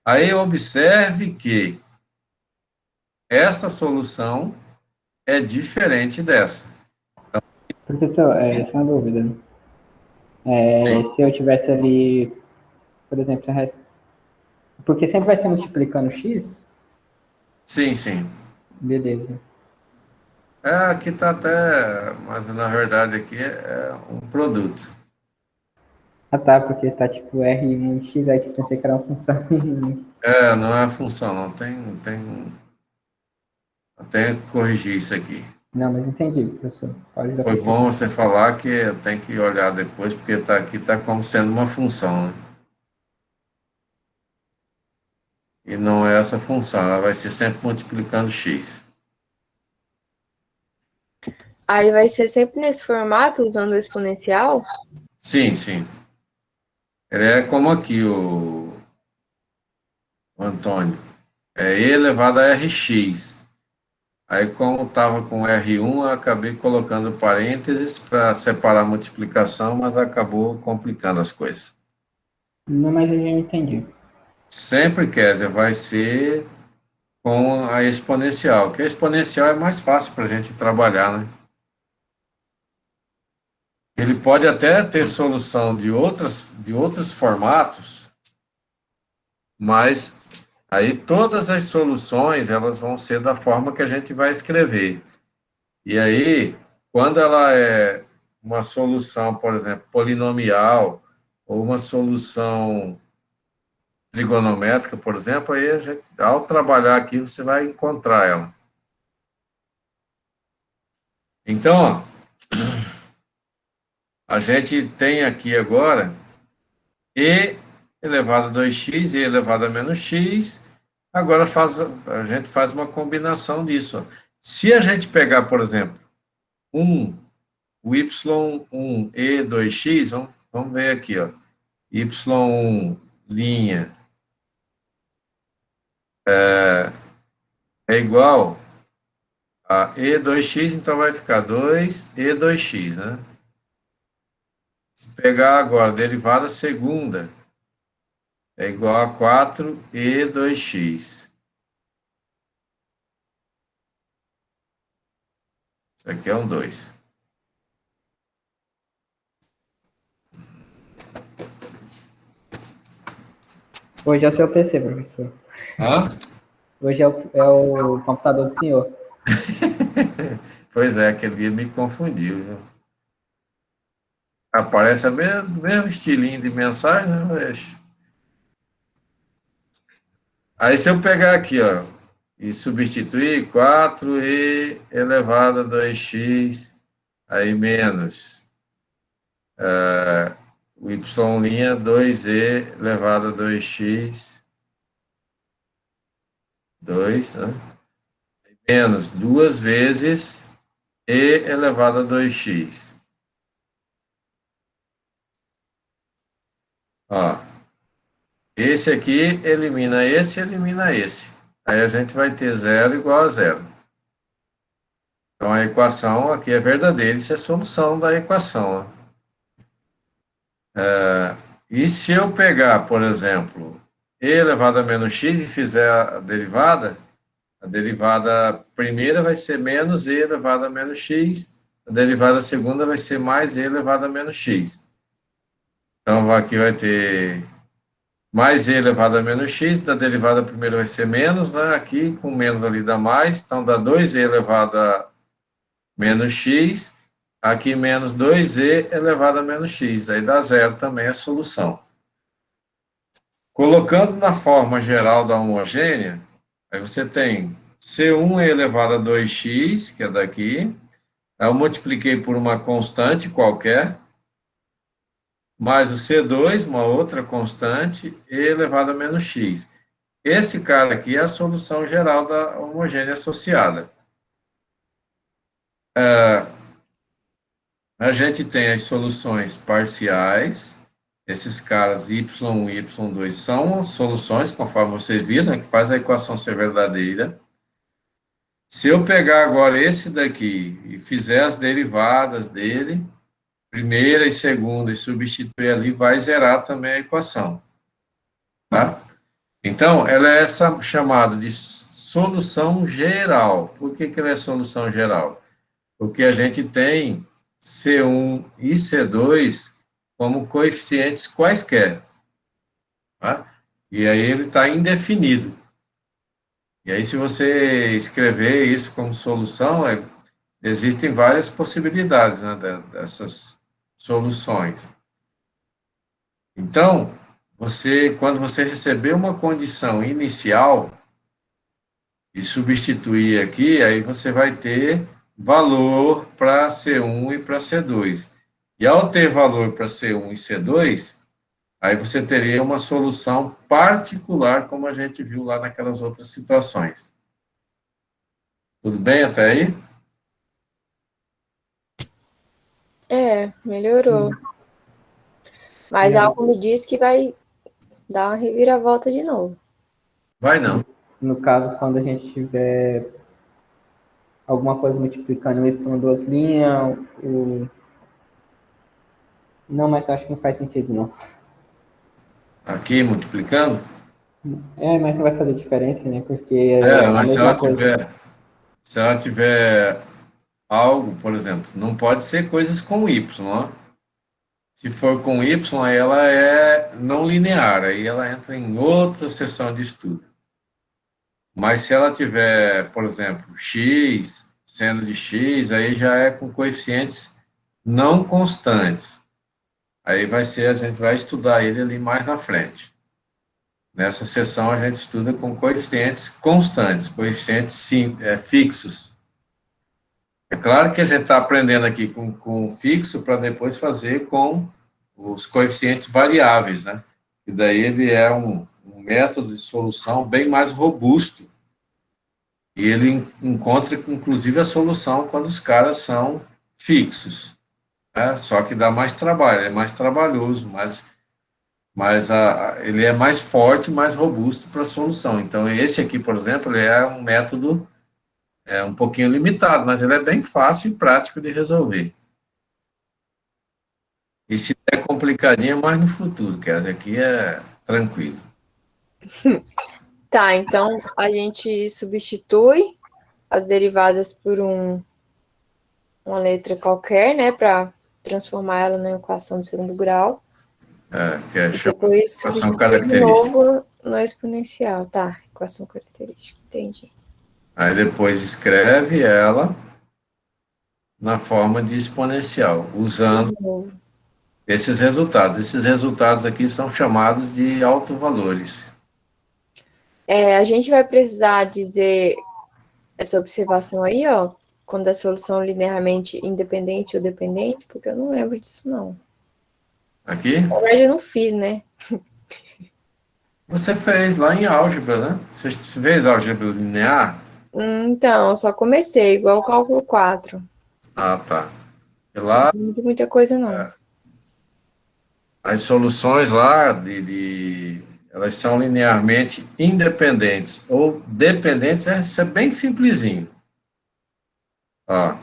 Aí observe que esta solução é diferente dessa. Professor, só uma dúvida. Sim, Se eu tivesse ali, por exemplo, porque sempre vai ser multiplicando x? sim, sim. Beleza. Aqui está até, mas na verdade aqui é um produto. Ah, tá, porque tá tipo R1x, aí tipo, pensei que era uma função. Não é a função, não. Tem até corrigir isso aqui. Não, mas entendi, professor. Pode dar Foi para bom você falar que tem que olhar depois, porque aqui está como sendo uma função, né? E não é essa função, ela vai ser sempre multiplicando x. Aí vai ser sempre nesse formato, usando o exponencial? Sim, sim. Ele é como aqui, o Antônio. É e elevado a rx. Aí, como estava com R1, eu acabei colocando parênteses para separar a multiplicação, mas acabou complicando as coisas. Não, mas eu já entendi. Sempre, Kézia, vai ser com a exponencial, que a exponencial é mais fácil para a gente trabalhar, né? Ele pode até ter solução de outros formatos, mas aí todas as soluções elas vão ser da forma que a gente vai escrever. E aí, quando ela é uma solução, por exemplo, polinomial, ou uma solução trigonométrica, por exemplo, aí a gente, ao trabalhar aqui, você vai encontrar ela. Então, ó, a gente tem aqui agora e elevado a 2x, e elevado a menos x. Agora a gente faz uma combinação disso. Ó. Se a gente pegar, por exemplo, o y1 e 2x, vamos ver aqui, ó. y1 linha é igual a e2x, então vai ficar 2e2x, né? Se pegar agora a derivada segunda, é igual a 4e2x. Isso aqui é um 2. Hoje é o seu PC, professor. Hã? Hoje é o computador do senhor. Pois é, aquele dia me confundiu, viu? Aparece o mesmo estilinho de mensagem, né? Aí se eu pegar aqui, ó, e substituir 4e elevado a 2x, aí menos o y' 2e elevado a 2x, 2, né? Menos duas vezes e elevado a 2x. Ó, esse aqui elimina esse, elimina esse. Aí a gente vai ter zero igual a zero. Então a equação aqui é verdadeira, isso é solução da equação. Né? E se eu pegar, por exemplo, e elevado a menos x e fizer a derivada primeira vai ser menos e elevado a menos x, a derivada segunda vai ser mais e elevado a menos x. Então aqui vai ter mais e elevado a menos x, da derivada primeira vai ser menos, né? Aqui com menos ali dá mais, então dá 2e elevado a menos x, aqui menos 2e elevado a menos x, aí dá zero também a solução. Colocando na forma geral da homogênea, aí você tem C1 elevado a 2x, que é daqui, aí eu multipliquei por uma constante qualquer, mais o C2, uma outra constante, e elevado a menos x. Esse cara aqui é a solução geral da homogênea associada. A gente tem as soluções parciais, esses caras y1 e y2 são soluções, conforme você viu, né, que faz a equação ser verdadeira. Se eu pegar agora esse daqui e fizer as derivadas dele, primeira e segunda, e substituir ali, vai zerar também a equação. Tá? Então, ela é essa chamada de solução geral. Por que que ela é solução geral? Porque a gente tem C1 e C2 como coeficientes quaisquer. Tá? E aí ele está indefinido. E aí, se você escrever isso como solução, existem várias possibilidades, né, dessas soluções. Então, quando você receber uma condição inicial e substituir aqui, aí você vai ter valor para C1 e para C2. E ao ter valor para C1 e C2, aí você teria uma solução particular, como a gente viu lá naquelas outras situações. Tudo bem até aí? Melhorou. Mas algo me diz que vai dar uma reviravolta de novo. Vai não. No caso, quando a gente tiver alguma coisa multiplicando o y duas linhas, Não, mas eu acho que não faz sentido, não. Aqui, multiplicando? Mas não vai fazer diferença, né? Porque é a Mas mesma coisa. se ela tiver algo, por exemplo, não pode ser coisas com y, ó. Se for com y, aí ela é não linear, aí ela entra em outra seção de estudo. Mas se ela tiver, por exemplo, x, seno de x, aí já é com coeficientes não constantes. Aí a gente vai estudar ele ali mais na frente. Nessa seção a gente estuda com coeficientes constantes, coeficientes fixos. É claro que a gente está aprendendo aqui com fixo para depois fazer com os coeficientes variáveis, né? E daí ele é um método de solução bem mais robusto. E ele encontra, inclusive, a solução quando os caras são fixos. Né? Só que dá mais trabalho, é mais trabalhoso, ele é mais forte, mais robusto para a solução. Então, esse aqui, por exemplo, ele é um método um pouquinho limitado, mas ele é bem fácil e prático de resolver. E se é complicadinho, é mais no futuro, que aqui é tranquilo. Tá, então a gente substitui as derivadas por uma letra qualquer, né, para transformar ela na equação de segundo grau. Que é depois substitui de novo no exponencial, tá? Equação característica, entendi. Aí depois escreve ela na forma de exponencial, usando esses resultados. Esses resultados aqui são chamados de autovalores. A gente vai precisar dizer essa observação aí, ó, quando a solução linearmente independente ou dependente, porque eu não lembro disso, não. Aqui? Na verdade, eu não fiz, né? Você fez lá em álgebra, né? Você fez álgebra linear? Então, eu só comecei, igual o cálculo 4. Ah, tá. E lá, Não de muita coisa, não. as soluções lá, elas são linearmente independentes ou dependentes, isso é bem simplesinho. Ó,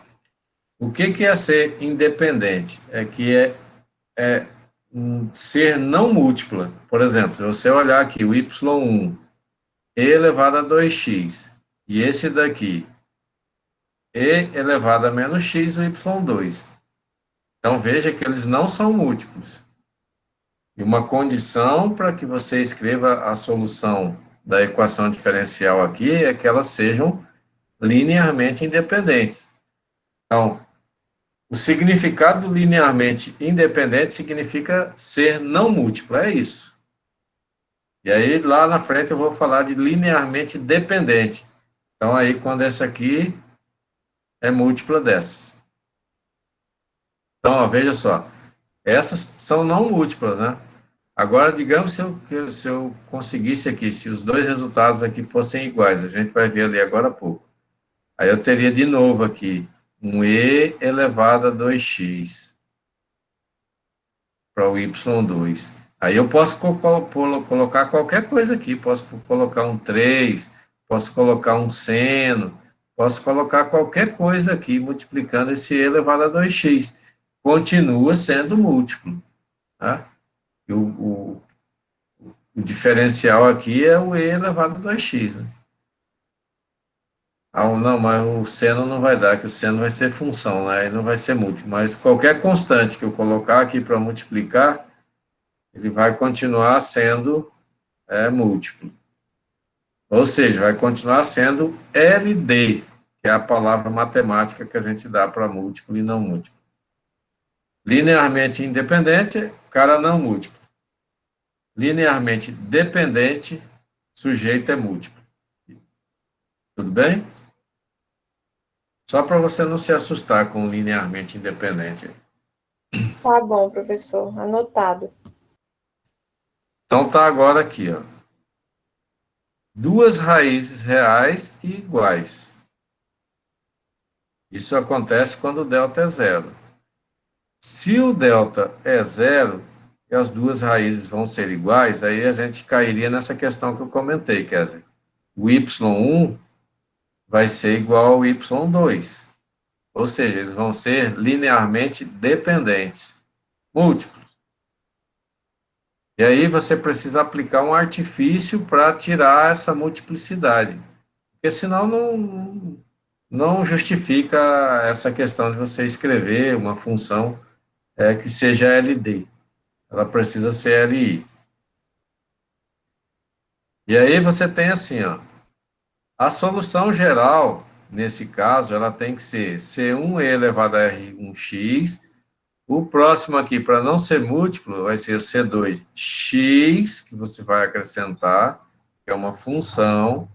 o que é ser independente? É que é ser não múltipla. Por exemplo, se você olhar aqui o y1 e elevado a 2x, e esse daqui, e elevado a menos x, o y2. Então, veja que eles não são múltiplos. E uma condição para que você escreva a solução da equação diferencial aqui é que elas sejam linearmente independentes. Então, o significado do linearmente independente significa ser não múltiplo, é isso. E aí, lá na frente, eu vou falar de linearmente dependente. Então, aí, quando essa aqui é múltipla dessas. Então, ó, veja só. Essas são não múltiplas, né? Agora, digamos se eu conseguisse aqui, se os dois resultados aqui fossem iguais, a gente vai ver ali agora há pouco. Aí eu teria de novo aqui um e elevado a 2x para o y2. Aí eu posso colocar qualquer coisa aqui, posso colocar um 3, posso colocar um seno, posso colocar qualquer coisa aqui, multiplicando esse e elevado a 2x. Continua sendo múltiplo, tá? E o diferencial aqui é o e elevado a 2x, né? Ah, não, mas o seno não vai dar, que o seno vai ser função, né? Aí não vai ser múltiplo. Mas qualquer constante que eu colocar aqui para multiplicar, ele vai continuar sendo múltiplo. Ou seja, vai continuar sendo LD, que é a palavra matemática que a gente dá para múltiplo e não múltiplo. Linearmente independente, cara não múltiplo. Linearmente dependente, sujeito é múltiplo. Tudo bem? Só para você não se assustar com linearmente independente. Tá bom, professor. Anotado. Então tá agora aqui, ó. Duas raízes reais e iguais. Isso acontece quando o delta é zero. Se o delta é zero e as duas raízes vão ser iguais, aí a gente cairia nessa questão que eu comentei, quer dizer, o y1 vai ser igual ao y2. Ou seja, eles vão ser linearmente dependentes, múltiplos. E aí você precisa aplicar um artifício para tirar essa multiplicidade, porque senão não justifica essa questão de você escrever uma função que seja LD. Ela precisa ser LI. E aí você tem assim, ó, a solução geral, nesse caso, ela tem que ser C1e elevado a R1x. O próximo aqui, para não ser múltiplo, vai ser o C2x, que você vai acrescentar, que é uma função,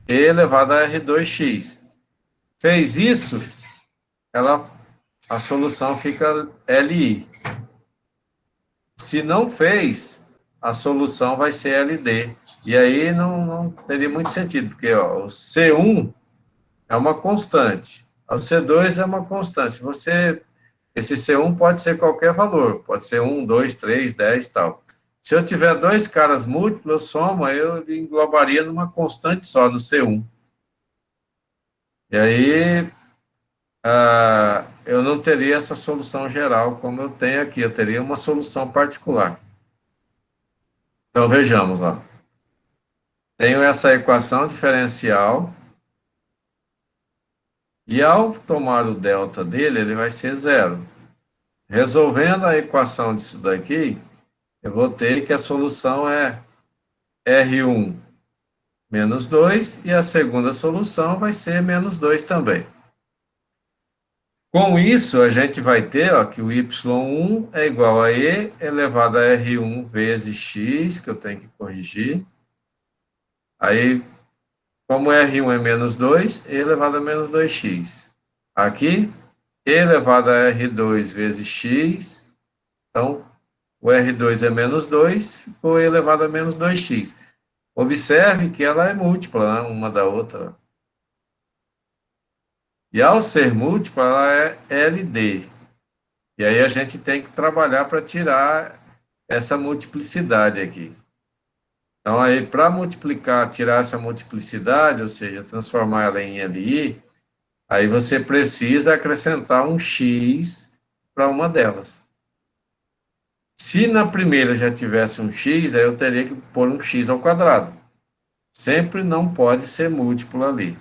e elevado a R2x. Fez isso, a solução fica LI. Se não fez, a solução vai ser LD. E aí não teria muito sentido, porque ó, o C1 é uma constante, o C2 é uma constante. Esse C1 pode ser qualquer valor, pode ser 1, 2, 3, 10 e tal. Se eu tiver dois caras múltiplos, eu somo, eu englobaria numa constante só, no C1. E aí, eu não teria essa solução geral como eu tenho aqui, eu teria uma solução particular. Então, vejamos lá. Tenho essa equação diferencial, e ao tomar o delta dele, ele vai ser zero. Resolvendo a equação disso daqui, eu vou ter que a solução é R1 menos 2, e a segunda solução vai ser menos 2 também. Com isso, a gente vai ter ó, que o y1 é igual a e elevado a R1 vezes x, que eu tenho que corrigir. Aí, como R1 é menos 2, e elevado a menos 2x. Aqui, e elevado a R2 vezes x. Então, o R2 é menos 2, ficou e elevado a menos 2x. Observe que ela é múltipla, né, uma da outra. E ao ser múltipla, ela é LD. E aí a gente tem que trabalhar para tirar essa multiplicidade aqui. Então, aí, para multiplicar, tirar essa multiplicidade, ou seja, transformar ela em LI, aí você precisa acrescentar um x para uma delas. Se na primeira já tivesse um x, aí eu teria que pôr um x ao quadrado. Sempre não pode ser múltiplo ali.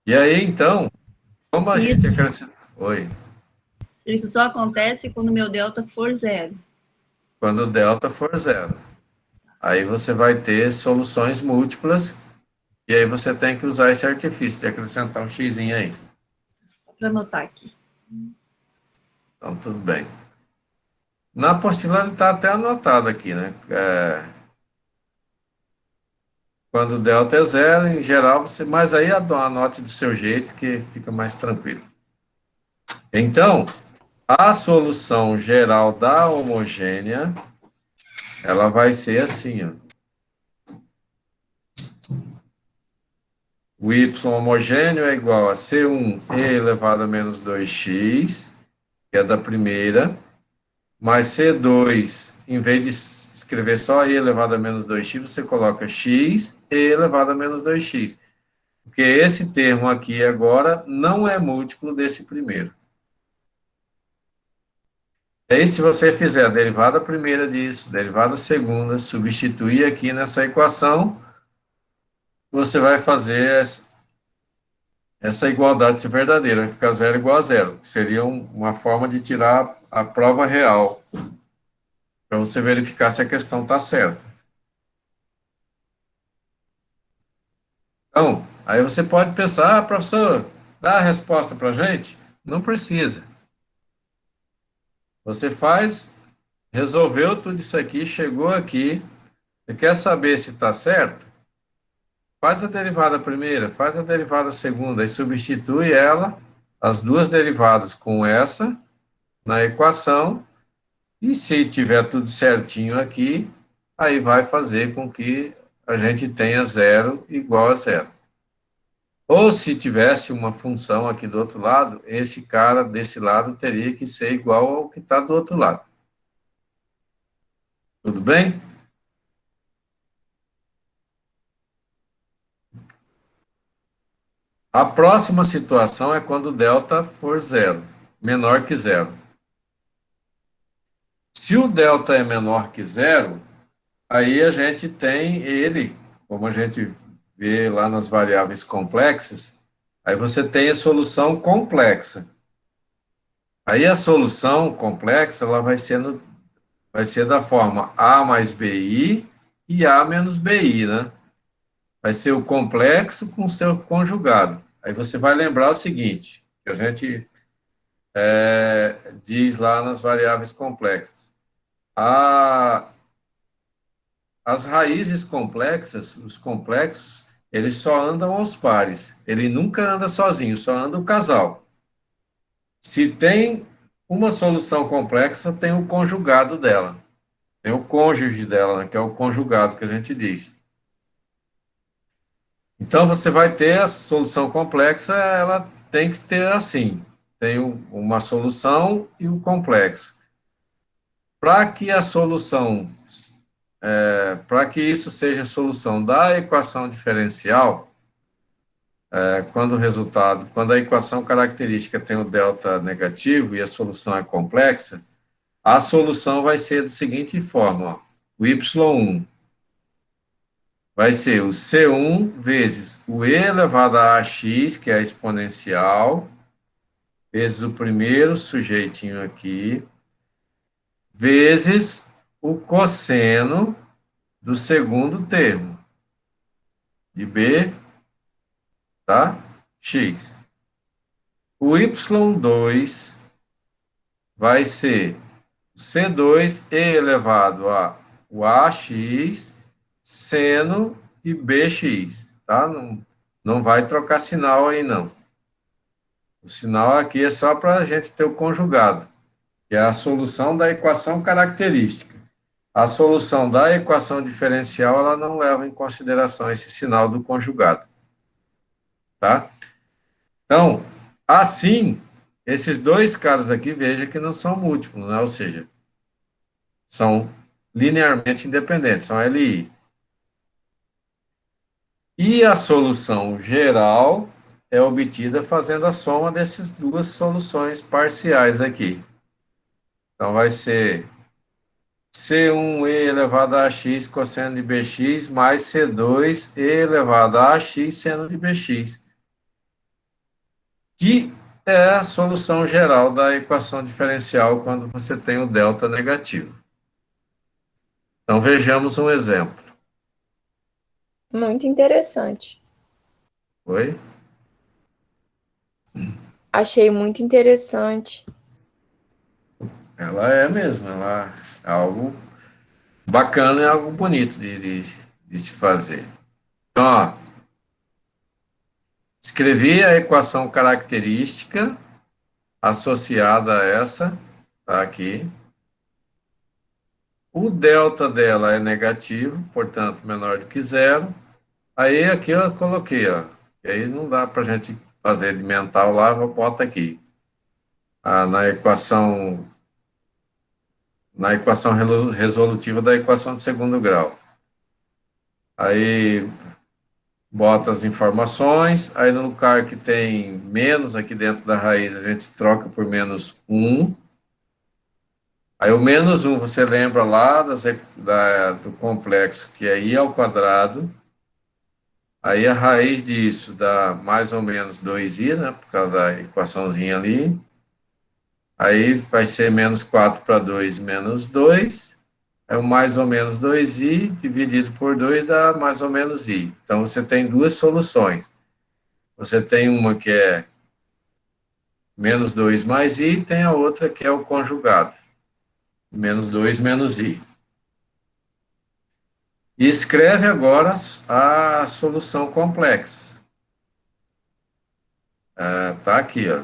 E aí, então, como a gente acrescenta... Oi. Isso só acontece quando o meu delta for zero. Quando o delta for zero. Aí você vai ter soluções múltiplas, e aí você tem que usar esse artifício de acrescentar um x aí. Só para anotar aqui. Então, tudo bem. Na apostila ele está até anotado aqui, né? Quando o delta é zero, em geral, mas aí anote do seu jeito que fica mais tranquilo. Então, a solução geral da homogênea, ela vai ser assim, ó. O y homogêneo é igual a C1 e elevado a menos 2x, que é da primeira, mais C2, em vez de escrever só e elevado a menos 2x, você coloca x e elevado a menos 2x. Porque esse termo aqui agora não é múltiplo desse primeiro. Aí, se você fizer a derivada primeira disso, derivada segunda, substituir aqui nessa equação, você vai fazer essa igualdade ser verdadeira, vai ficar zero igual a zero, que seria uma forma de tirar a prova real, para você verificar se a questão está certa. Então, aí você pode pensar, professor, dá a resposta para a gente? Não precisa. Você faz, resolveu tudo isso aqui, chegou aqui, você quer saber se está certo? Faz a derivada primeira, faz a derivada segunda, e substitui ela, as duas derivadas com essa, na equação, e se tiver tudo certinho aqui, aí vai fazer com que a gente tenha zero igual a zero. Ou se tivesse uma função aqui do outro lado, esse cara desse lado teria que ser igual ao que está do outro lado. Tudo bem? A próxima situação é quando o delta for zero, menor que zero. Se o delta é menor que zero, aí a gente tem ele, como a gente vê lá nas variáveis complexas, aí você tem a solução complexa. Aí a solução complexa, ela vai ser da forma A mais BI e A menos BI, né? Vai ser o complexo com seu conjugado. Aí você vai lembrar o seguinte, que a gente diz lá nas variáveis complexas. As raízes complexas, os complexos, eles só andam aos pares. Ele nunca anda sozinho, só anda o casal. Se tem uma solução complexa, tem o conjugado dela. Tem o cônjuge dela, né, que é o conjugado que a gente diz. Então, você vai ter a solução complexa, ela tem que ter assim, tem uma solução e o complexo. Para que a solução, para que isso seja a solução da equação diferencial, quando a equação característica tem o delta negativo e a solução é complexa, a solução vai ser da seguinte forma, ó, o y1 vai ser o C1 vezes o e elevado a x, que é a exponencial, vezes o primeiro sujeitinho aqui, vezes o cosseno do segundo termo, de b, tá? X. O y2 vai ser o C2 e elevado a o AX seno de BX, tá? Não vai trocar sinal aí, não. O sinal aqui é só para a gente ter o conjugado, que é a solução da equação característica. A solução da equação diferencial, ela não leva em consideração esse sinal do conjugado, tá? Então, assim, esses dois caras aqui, veja que não são múltiplos, né? Ou seja, são linearmente independentes, são LI. E a solução geral é obtida fazendo a soma dessas duas soluções parciais aqui. Então, vai ser C1e elevado a x cosseno de bx mais C2e elevado a x seno de bx, que é a solução geral da equação diferencial quando você tem o delta negativo. Então, vejamos um exemplo. Muito interessante. Oi? Achei muito interessante. Ela é mesmo, ela é algo bacana, é algo bonito de se fazer. Então, ó, escrevi a equação característica associada a essa, tá aqui. O delta dela é negativo, portanto, menor do que zero. Aí aqui eu coloquei, ó, e aí não dá para a gente fazer de mental lá, vou botar aqui. Na equação resolutiva da equação de segundo grau. Aí bota as informações, aí no lugar que tem menos aqui dentro da raiz, a gente troca por menos 1. Aí o menos 1, você lembra lá do complexo, que é i ao quadrado. Aí a raiz disso dá mais ou menos 2i, né, por causa da equaçãozinha ali. Aí vai ser menos 4 para 2, menos 2. É o mais ou menos 2i dividido por 2 dá mais ou menos i. Então, você tem duas soluções. Você tem uma que é menos 2 mais i, tem a outra que é o conjugado. Menos 2 menos i. E escreve agora a solução complexa. Tá aqui, ó.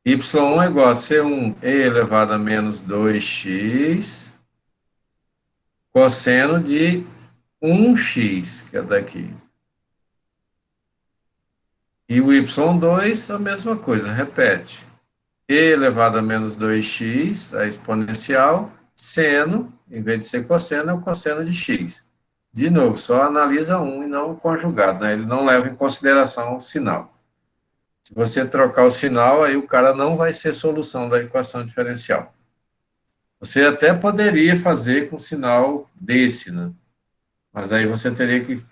Y1 é igual a C1 e elevado a menos 2x cosseno de 1x, que é daqui. E o y2, a mesma coisa, repete. E elevado a menos 2x, a exponencial, seno, em vez de ser cosseno, é o cosseno de x. De novo, só analisa um e não o conjugado, né? Ele não leva em consideração o sinal. Se você trocar o sinal, aí o cara não vai ser solução da equação diferencial. Você até poderia fazer com sinal desse, né? Mas aí você teria que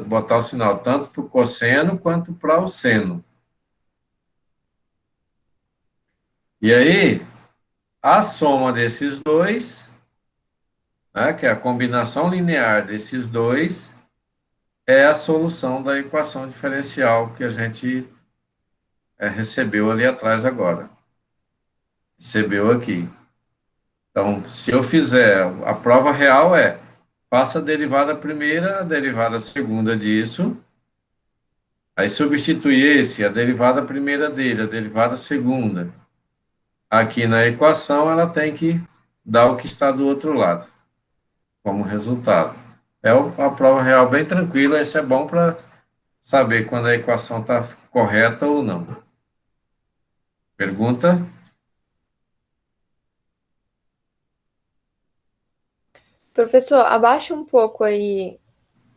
botar o sinal tanto para o cosseno quanto para o seno. E aí, a soma desses dois, né, que é a combinação linear desses dois, é a solução da equação diferencial que a gente recebeu ali atrás agora. Recebeu aqui. Então, se eu fizer, a prova real faça a derivada primeira, a derivada segunda disso, aí substitui a derivada primeira dele, a derivada segunda. Aqui na equação, ela tem que dar o que está do outro lado, como resultado. É a prova real bem tranquila, isso é bom para saber quando a equação está correta ou não. Pergunta? Professor, abaixa um pouco aí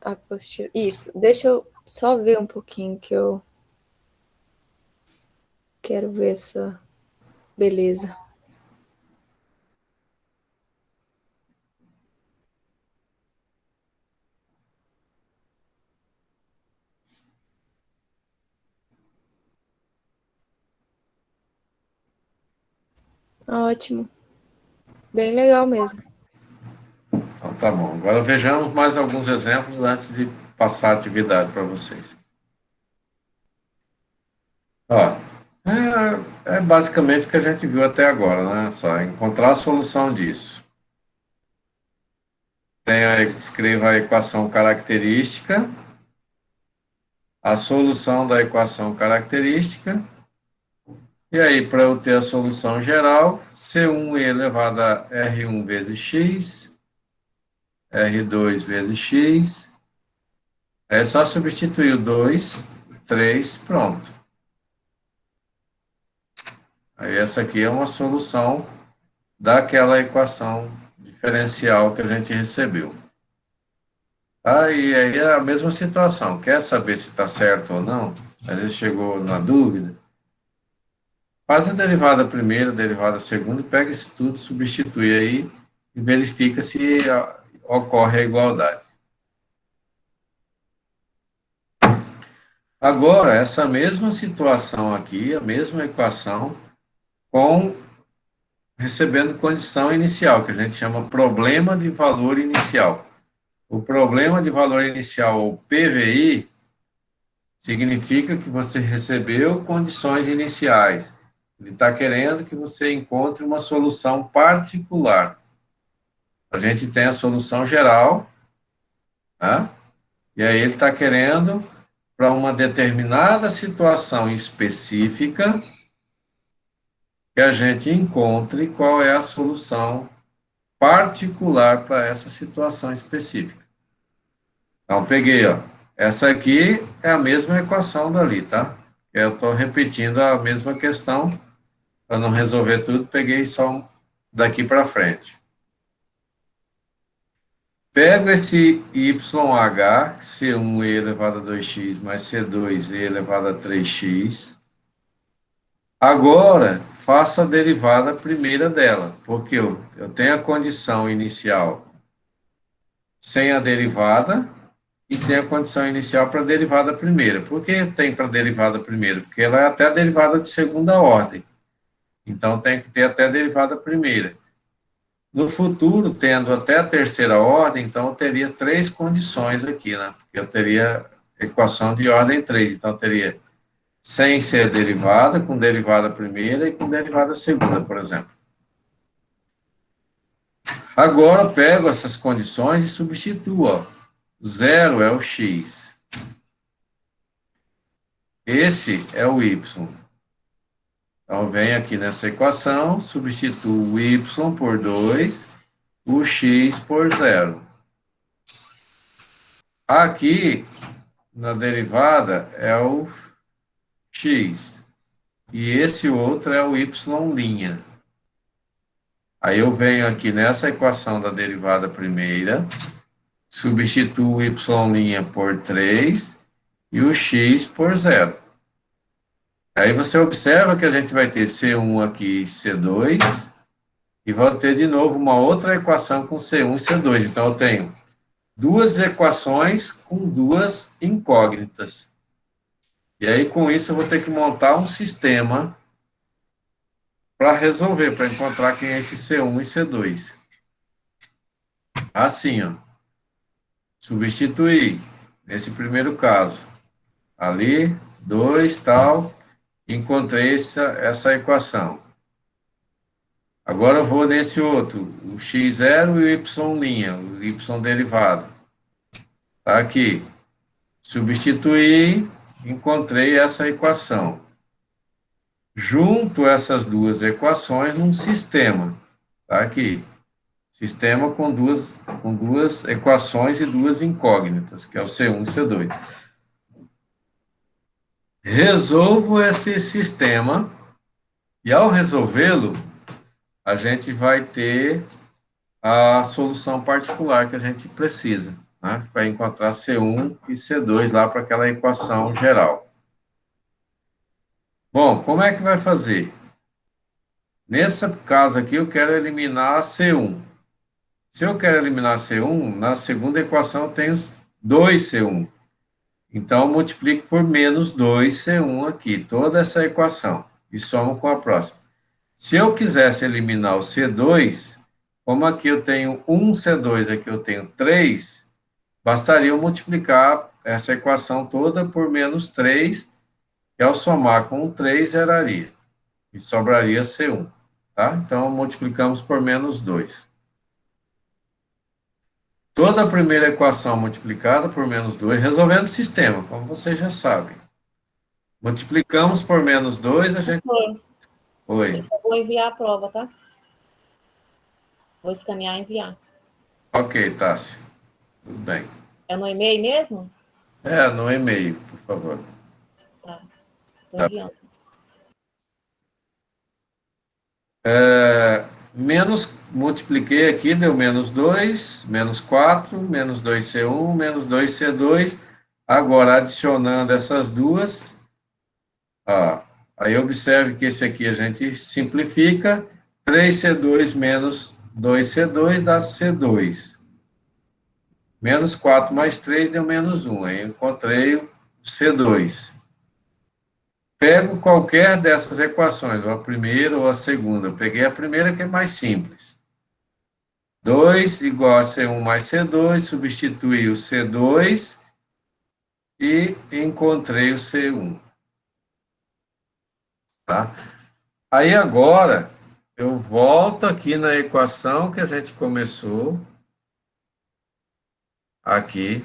a apostila. Isso, deixa eu só ver um pouquinho que eu quero ver essa beleza. Ótimo. Bem legal mesmo. Então tá bom. Agora vejamos mais alguns exemplos antes de passar a atividade para vocês. Ó, é basicamente o que a gente viu até agora, né? Só encontrar a solução disso. Escreva a equação característica, a solução da equação característica, e aí, para eu ter a solução geral, C1 elevado a R1 vezes x, R2 vezes x, é só substituir o 2, 3, pronto. Aí essa aqui é uma solução daquela equação diferencial que a gente recebeu. Aí é a mesma situação. Quer saber se está certo ou não? Às vezes chegou na dúvida. Faz a derivada primeira, a derivada segunda, e pega isso tudo, substitui aí e verifica se ocorre a igualdade. Agora, essa mesma situação aqui, a mesma equação, recebendo condição inicial, que a gente chama problema de valor inicial. O problema de valor inicial, ou PVI, significa que você recebeu condições iniciais. Ele está querendo que você encontre uma solução particular. A gente tem a solução geral, né? E aí ele está querendo, para uma determinada situação específica, que a gente encontre qual é a solução particular para essa situação específica. Então, peguei, ó. Essa aqui é a mesma equação dali, tá? Eu estou repetindo a mesma questão, para não resolver tudo, peguei só daqui para frente. Pego esse YH, C1e elevado a 2x, mais C2e elevado a 3x. Agora, faço a derivada primeira dela, porque eu tenho a condição inicial sem a derivada e tenho a condição inicial para a derivada primeira. Por que tem para a derivada primeira? Porque ela é até a derivada de segunda ordem. Então, tem que ter até a derivada primeira. No futuro, tendo até a terceira ordem, então eu teria três condições aqui, né? Porque eu teria equação de ordem 3. Então, eu teria sem ser derivada, com derivada primeira e com derivada segunda, por exemplo. Agora, eu pego essas condições e substituo. Ó. Zero é o x. Esse é o y. Então, eu venho aqui nessa equação, substituo o y por 2, o x por 0. Aqui, na derivada, é o x. E esse outro é o y'. Aí eu venho aqui nessa equação da derivada primeira, substituo o y' por 3 e o x por 0. Aí você observa que a gente vai ter C1 aqui e C2, e vai ter de novo uma outra equação com C1 e C2. Então eu tenho duas equações com duas incógnitas. E aí com isso eu vou ter que montar um sistema para resolver, para encontrar quem é esse C1 e C2. Assim, ó. Substituir, nesse primeiro caso, ali, 2, tal, encontrei essa equação. Agora eu vou nesse outro, o x0 e o y' derivado. Tá aqui. Substituir, encontrei essa equação. Junto essas duas equações num sistema. Tá aqui. Sistema com duas equações e duas incógnitas, que é o C1 e C2. Resolvo esse sistema e, ao resolvê-lo, a gente vai ter a solução particular que a gente precisa, né, para encontrar C1 e C2 lá para aquela equação geral. Bom, como é que vai fazer? Nesse caso aqui, eu quero eliminar C1. Se eu quero eliminar C1, na segunda equação eu tenho 2C1. Então, eu multiplico por menos 2C1 aqui, toda essa equação, e somo com a próxima. Se eu quisesse eliminar o C2, como aqui eu tenho 1C2, aqui eu tenho 3, bastaria eu multiplicar essa equação toda por menos 3, que ao somar com o 3 zeraria, e sobraria C1. Tá? Então, multiplicamos por menos 2. Toda a primeira equação multiplicada por menos 2, resolvendo o sistema, como vocês já sabem. Multiplicamos por menos 2, a gente... Oi. Eu vou enviar a prova, tá? Vou escanear e enviar. Ok, Tássia. Tudo bem. É no e-mail mesmo? É, no e-mail, por favor. Tá. Estou enviando. Menos, multipliquei aqui, deu menos 2, menos 4, menos 2C1, menos 2C2. Agora, adicionando essas duas, ó, aí observe que esse aqui a gente simplifica, 3C2 menos 2C2 dá C2. Menos 4 mais 3 deu menos 1, aí eu encontrei o C2. Pego qualquer dessas equações, ou a primeira ou a segunda. Eu peguei a primeira, que é mais simples. 2 igual a C1 mais C2, substituí o C2 e encontrei o C1. Tá? Aí agora, eu volto aqui na equação que a gente começou, aqui,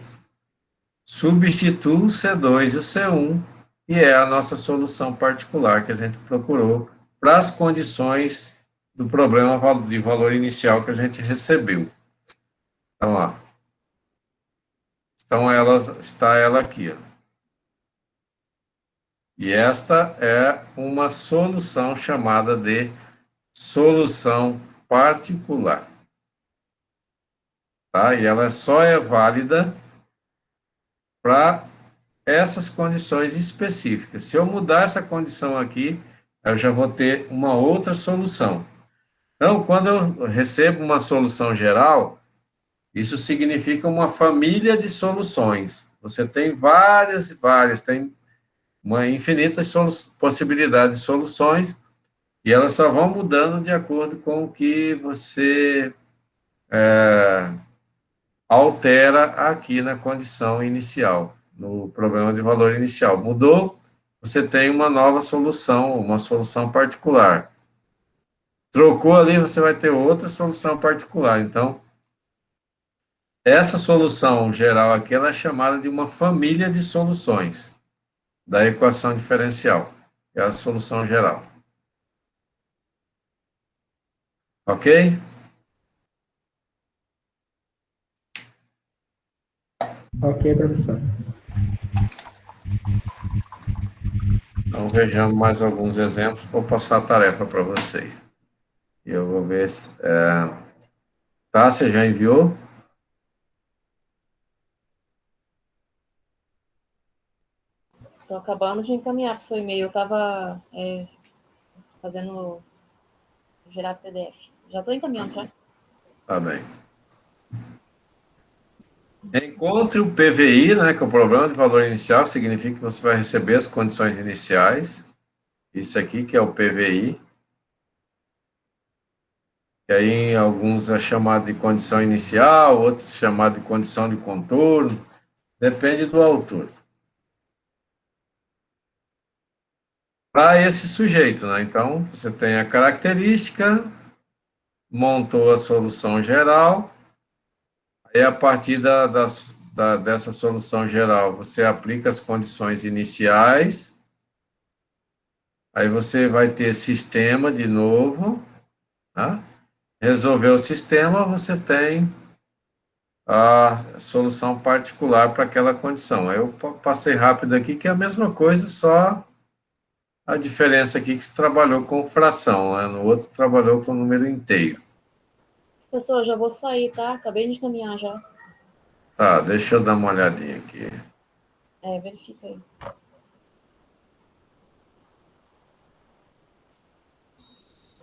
substituo o C2 e o C1, e é a nossa solução particular que a gente procurou para as condições do problema de valor inicial que a gente recebeu. Então, ó, está ela aqui, ó. E esta é uma solução chamada de solução particular. Tá? E ela só é válida para essas condições específicas. Se eu mudar essa condição aqui, eu já vou ter uma outra solução. Então, quando eu recebo uma solução geral, isso significa uma família de soluções. Você tem várias, tem uma infinita possibilidade de soluções, e elas só vão mudando de acordo com o que você altera aqui na condição inicial, no problema de valor inicial. Mudou, você tem uma nova solução, uma solução particular. Trocou ali, você vai ter outra solução particular. Então, essa solução geral aqui, ela é chamada de uma família de soluções da equação diferencial. É a solução geral. Ok? Ok, professor. Então, vejamos mais alguns exemplos. Vou passar a tarefa para vocês. E eu vou ver se... Tá, você já enviou? Estou acabando de encaminhar para o seu e-mail. Eu estava fazendo gerar PDF. Já estou encaminhando, já. Tá bem. Encontre o PVI, né, que é o problema de valor inicial, significa que você vai receber as condições iniciais. Isso aqui que é o PVI. Que aí em alguns é chamado de condição inicial, outros chamado de condição de contorno. Depende do autor. Para esse sujeito, né? Então, você tem a característica, montou a solução geral, aí a partir dessa solução geral, você aplica as condições iniciais, aí você vai ter sistema de novo, tá? Resolveu o sistema, você tem a solução particular para aquela condição. Aí eu passei rápido aqui, que é a mesma coisa, só a diferença aqui que se trabalhou com fração, né? No outro trabalhou com número inteiro. Pessoal, já vou sair, tá? Acabei de encaminhar já. Tá, deixa eu dar uma olhadinha aqui. Verifica aí.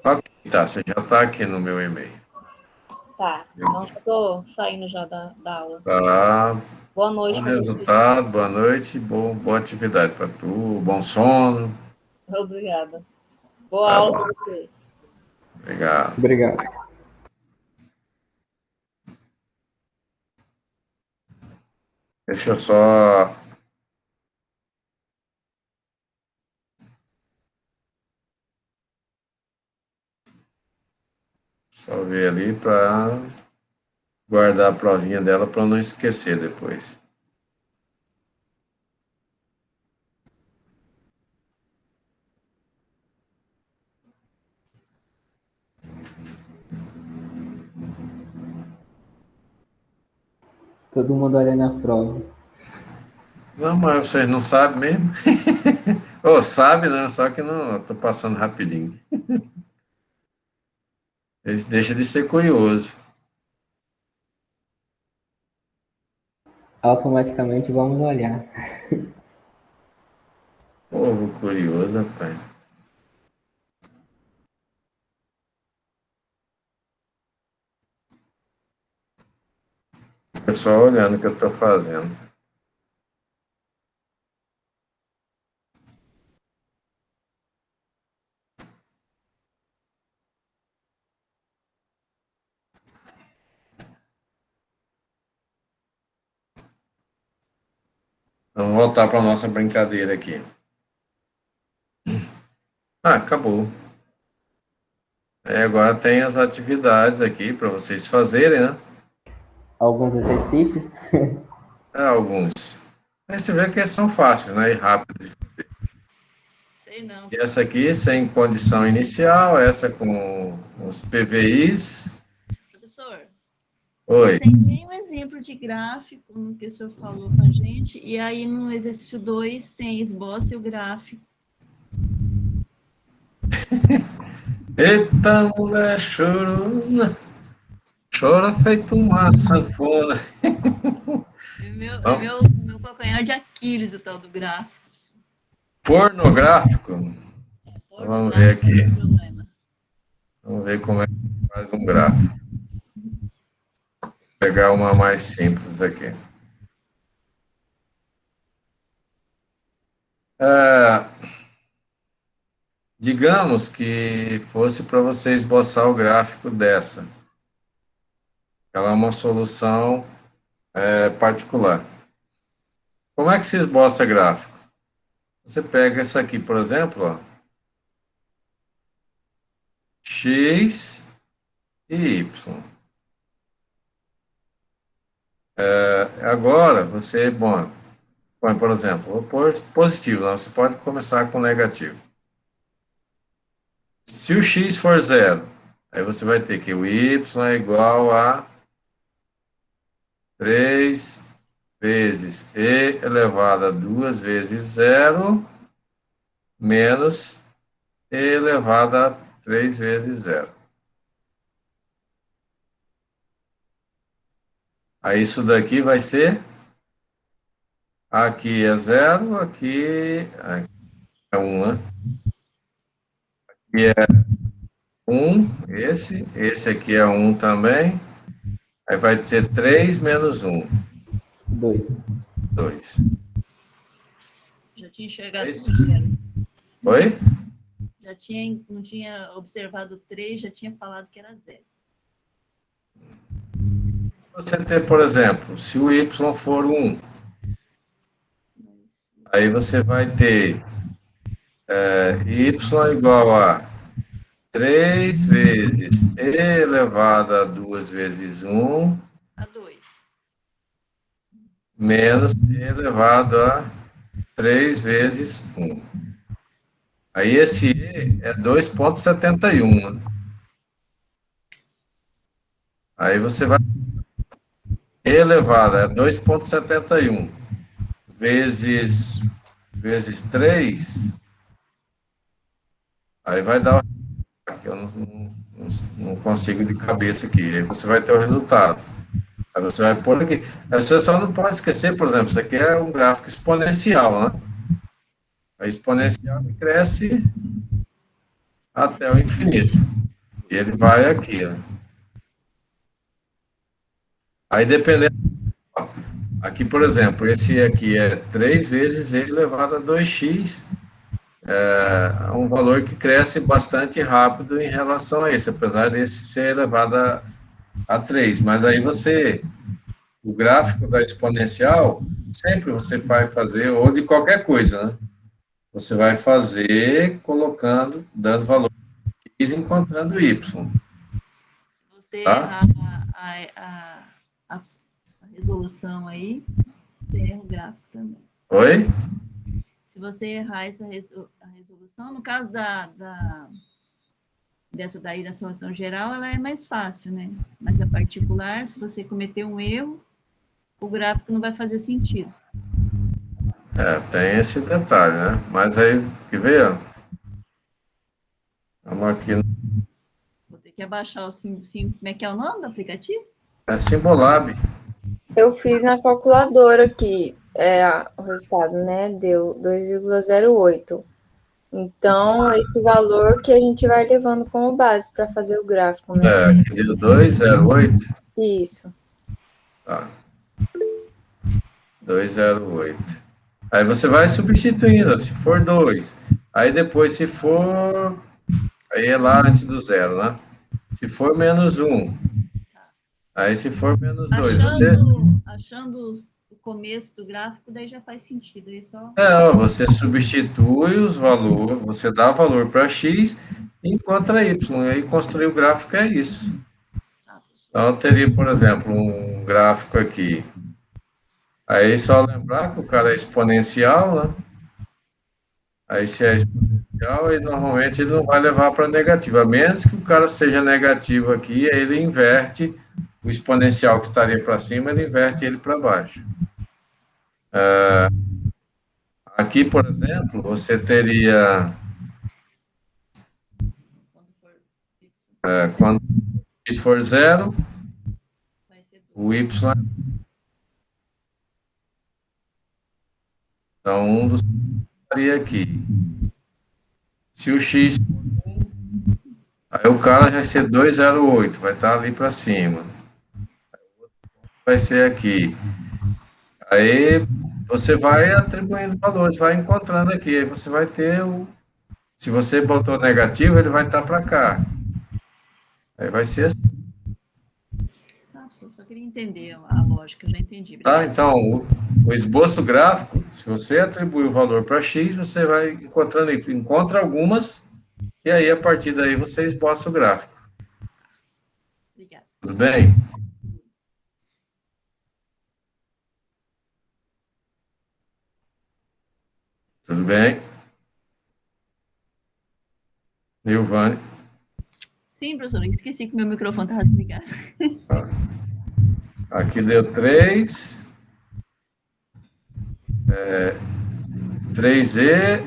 Ok, tá, você já está aqui no meu e-mail. Tá, então já estou saindo já da aula. Tá, Boa bom noite para vocês. resultado, boa noite, boa atividade para tu, bom sono. Obrigada. Boa Tá aula bom, para vocês. obrigado. Obrigado. Deixa eu só ver ali para guardar a provinha dela para eu não esquecer depois. Todo mundo olha na prova. Não, mas vocês não sabem mesmo? Ou sabe, né? Só que não, estou passando rapidinho. Eles deixam de ser curioso. Automaticamente vamos olhar. Povo curioso, rapaz. O pessoal olhando o que eu estou fazendo. Vamos voltar para a nossa brincadeira aqui. Ah, acabou. Aí agora tem as atividades aqui para vocês fazerem, né? Alguns exercícios. Alguns. Aí você vê que são fáceis, né? E rápidos. Sei não. E essa aqui sem condição inicial, essa com os PVIs. Professor, Oi. tem nenhum exemplo de gráfico no que o senhor falou com a gente, e aí no exercício 2 tem esboço e o gráfico. Eita, mulher chorona, chora feito uma sanfona. Meu calcanhar de Aquiles, o tal do gráfico. Pornográfico. Vamos ver aqui. Não tem problema. Vamos ver como é que se faz um gráfico. Vou pegar uma mais simples aqui. Digamos que fosse para você esboçar o gráfico dessa. Ela é uma solução particular. Como é que se esboça gráfico? Você pega essa aqui, por exemplo, ó, X e Y. Agora, você, bom, põe, por exemplo, vou pôr positivo, não, você pode começar com negativo. Se o X for zero, aí você vai ter que o Y é igual a 3 vezes E elevado a 2 vezes zero, menos E elevado a 3 vezes zero. Aí isso daqui vai ser, aqui é zero, aqui é 1, né? Aqui é 1, esse aqui é 1 também. Aí vai ser 3 menos 1. 2. 2. Já tinha enxergado Esse. tudo que era. Oi? Não tinha observado 3, já tinha falado que era 0. Você ter, por exemplo, se o y for 1, aí você vai ter y igual a 3 vezes e elevado a 2 vezes 1, A 2. menos e elevado a 3 vezes 1. Aí esse e é 2,71. Né? Aí você vai... e elevado a 2,71 vezes 3, aí vai dar... que eu não consigo de cabeça aqui. Aí você vai ter o resultado. Aí você vai pôr aqui. Aí você só não pode esquecer, por exemplo, isso aqui é um gráfico exponencial, né? A exponencial cresce até o infinito. E ele vai aqui, ó. Aí dependendo... Aqui, por exemplo, esse aqui é 3 vezes e elevado a 2x, é um valor que cresce bastante rápido em relação a esse, apesar desse ser elevado a 3. Mas aí você, o gráfico da exponencial, sempre você vai fazer, ou de qualquer coisa, né? Você vai fazer colocando, dando valor x, encontrando y. Se você Tá? errar a resolução aí, você erra o gráfico também. Oi? Se você errar a resolução, no caso dessa daí da solução geral, ela é mais fácil, né? Mas a particular, se você cometer um erro, o gráfico não vai fazer sentido. Tem esse detalhe, né? Mas aí, quer ver? Vamos aqui. Vou ter que abaixar o como é que é o nome do aplicativo? É Simbolab. Eu fiz na calculadora aqui, o resultado, né? Deu 2,08. Então, esse valor que a gente vai levando como base para fazer o gráfico, né? Aqui deu 2,08. Isso. Tá. 2,08. Aí você vai substituindo, se for 2. Aí depois, se for... Aí é lá antes do zero, né? Se for menos 1. Aí se for menos 2. Achando o começo do gráfico, daí já faz sentido. Aí só... Você substitui os valores, você dá valor para x e encontra Y. E aí construir o gráfico é isso. Tá, professor. Então, eu teria, por exemplo, um gráfico aqui. Aí só lembrar que o cara é exponencial, né? Aí se é exponencial, aí normalmente ele não vai levar para negativo. A menos que o cara seja negativo aqui, aí ele inverte o exponencial que estaria para cima, ele inverte ele para baixo. Aqui, por exemplo, você teria, Quando for Y, quando x for zero, vai ser 2. o y, então um dos estaria aqui. Se o x, aí o cara vai ser 208, vai estar ali para cima. Vai ser aqui. Aí você vai atribuindo valores, vai encontrando aqui. Aí você vai ter o. Se você botou negativo, ele vai estar para cá. Aí vai ser assim. Tá, professor, só queria entender a lógica, já entendi. Tá? Obrigada. Então, o esboço gráfico, se você atribuir o valor para x, você vai encontrando, encontra algumas, e aí a partir daí você esboça o gráfico. Obrigada. Tudo bem? Tudo bem? Nilvane? Sim, professor, esqueci que meu microfone estava desligado. Aqui deu 3, 3e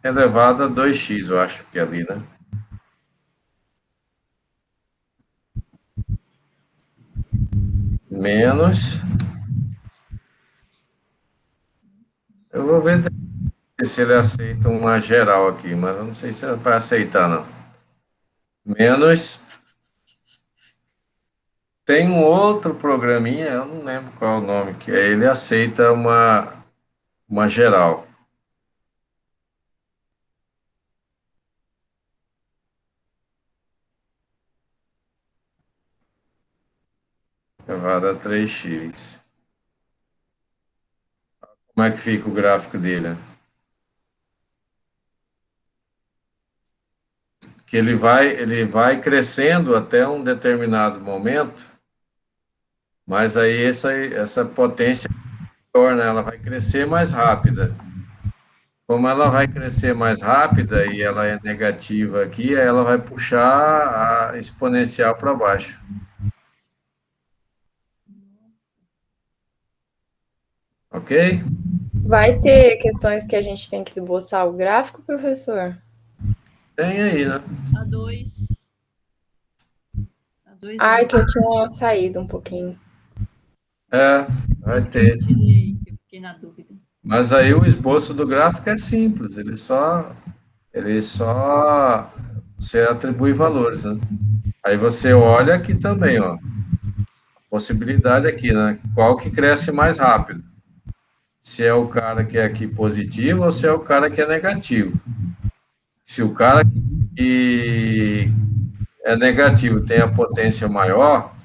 elevado a 2x, eu acho que é ali, né? Menos. Eu vou ver se ele aceita uma geral aqui, mas eu não sei se ele vai aceitar, não. Menos. Tem um outro programinha, eu não lembro qual é o nome, que é ele aceita uma geral. Elevado a 3x. Como é que fica o gráfico dele? Que ele vai crescendo até um determinado momento, mas aí essa potência torna ela vai crescer mais rápida. Como ela vai crescer mais rápida e ela é negativa aqui, aí ela vai puxar a exponencial para baixo. Ok? Vai ter questões que a gente tem que esboçar o gráfico, professor? Tem aí, né? A 2. A 2 Ai, não. que eu tinha saído um pouquinho. É, vai Isso que eu ter. tirei, que eu fiquei na dúvida. Mas aí o esboço do gráfico é simples, ele só você atribui valores, né? Aí você olha aqui também, ó, possibilidade aqui, né? Qual que cresce mais rápido? Se é o cara que é aqui positivo ou se é o cara que é negativo. Se o cara que é negativo tem a potência maior,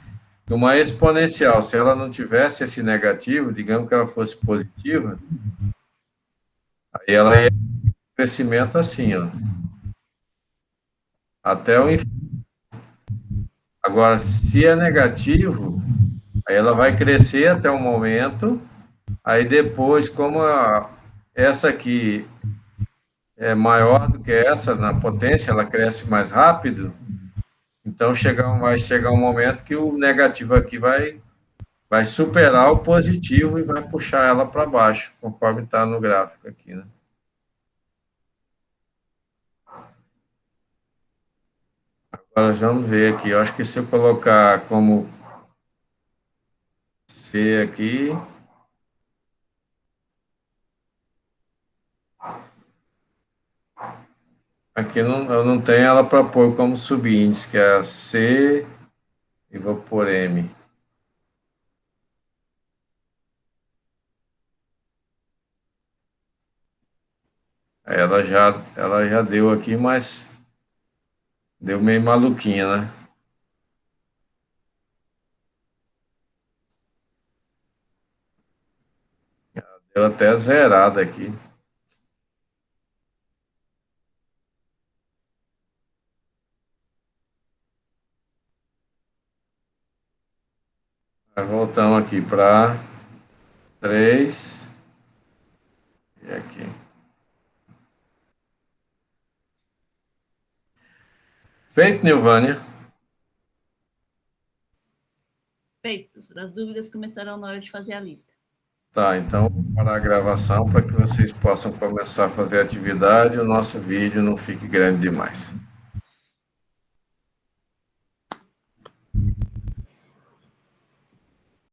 uma exponencial, se ela não tivesse esse negativo, digamos que ela fosse positiva, aí ela ia crescimento assim, ó, até o infinito. Agora, se é negativo, aí ela vai crescer até um momento, aí depois, essa aqui é maior do que essa na potência, ela cresce mais rápido, então vai chegar um momento que o negativo aqui vai superar o positivo e vai puxar ela para baixo, conforme está no gráfico aqui, né? Agora vamos ver aqui. Eu acho que se eu colocar como C aqui, aqui não, eu não tenho ela para pôr como subíndice, que é a C e vou por M. Ela já deu aqui, mas deu meio maluquinha, né? Deu até zerada aqui. Nós voltamos aqui para 3. E aqui. Feito, Nilvânia. Feito. As dúvidas começarão na hora de fazer a lista. Tá, então vou parar a gravação para que vocês possam começar a fazer a atividade e o nosso vídeo não fique grande demais.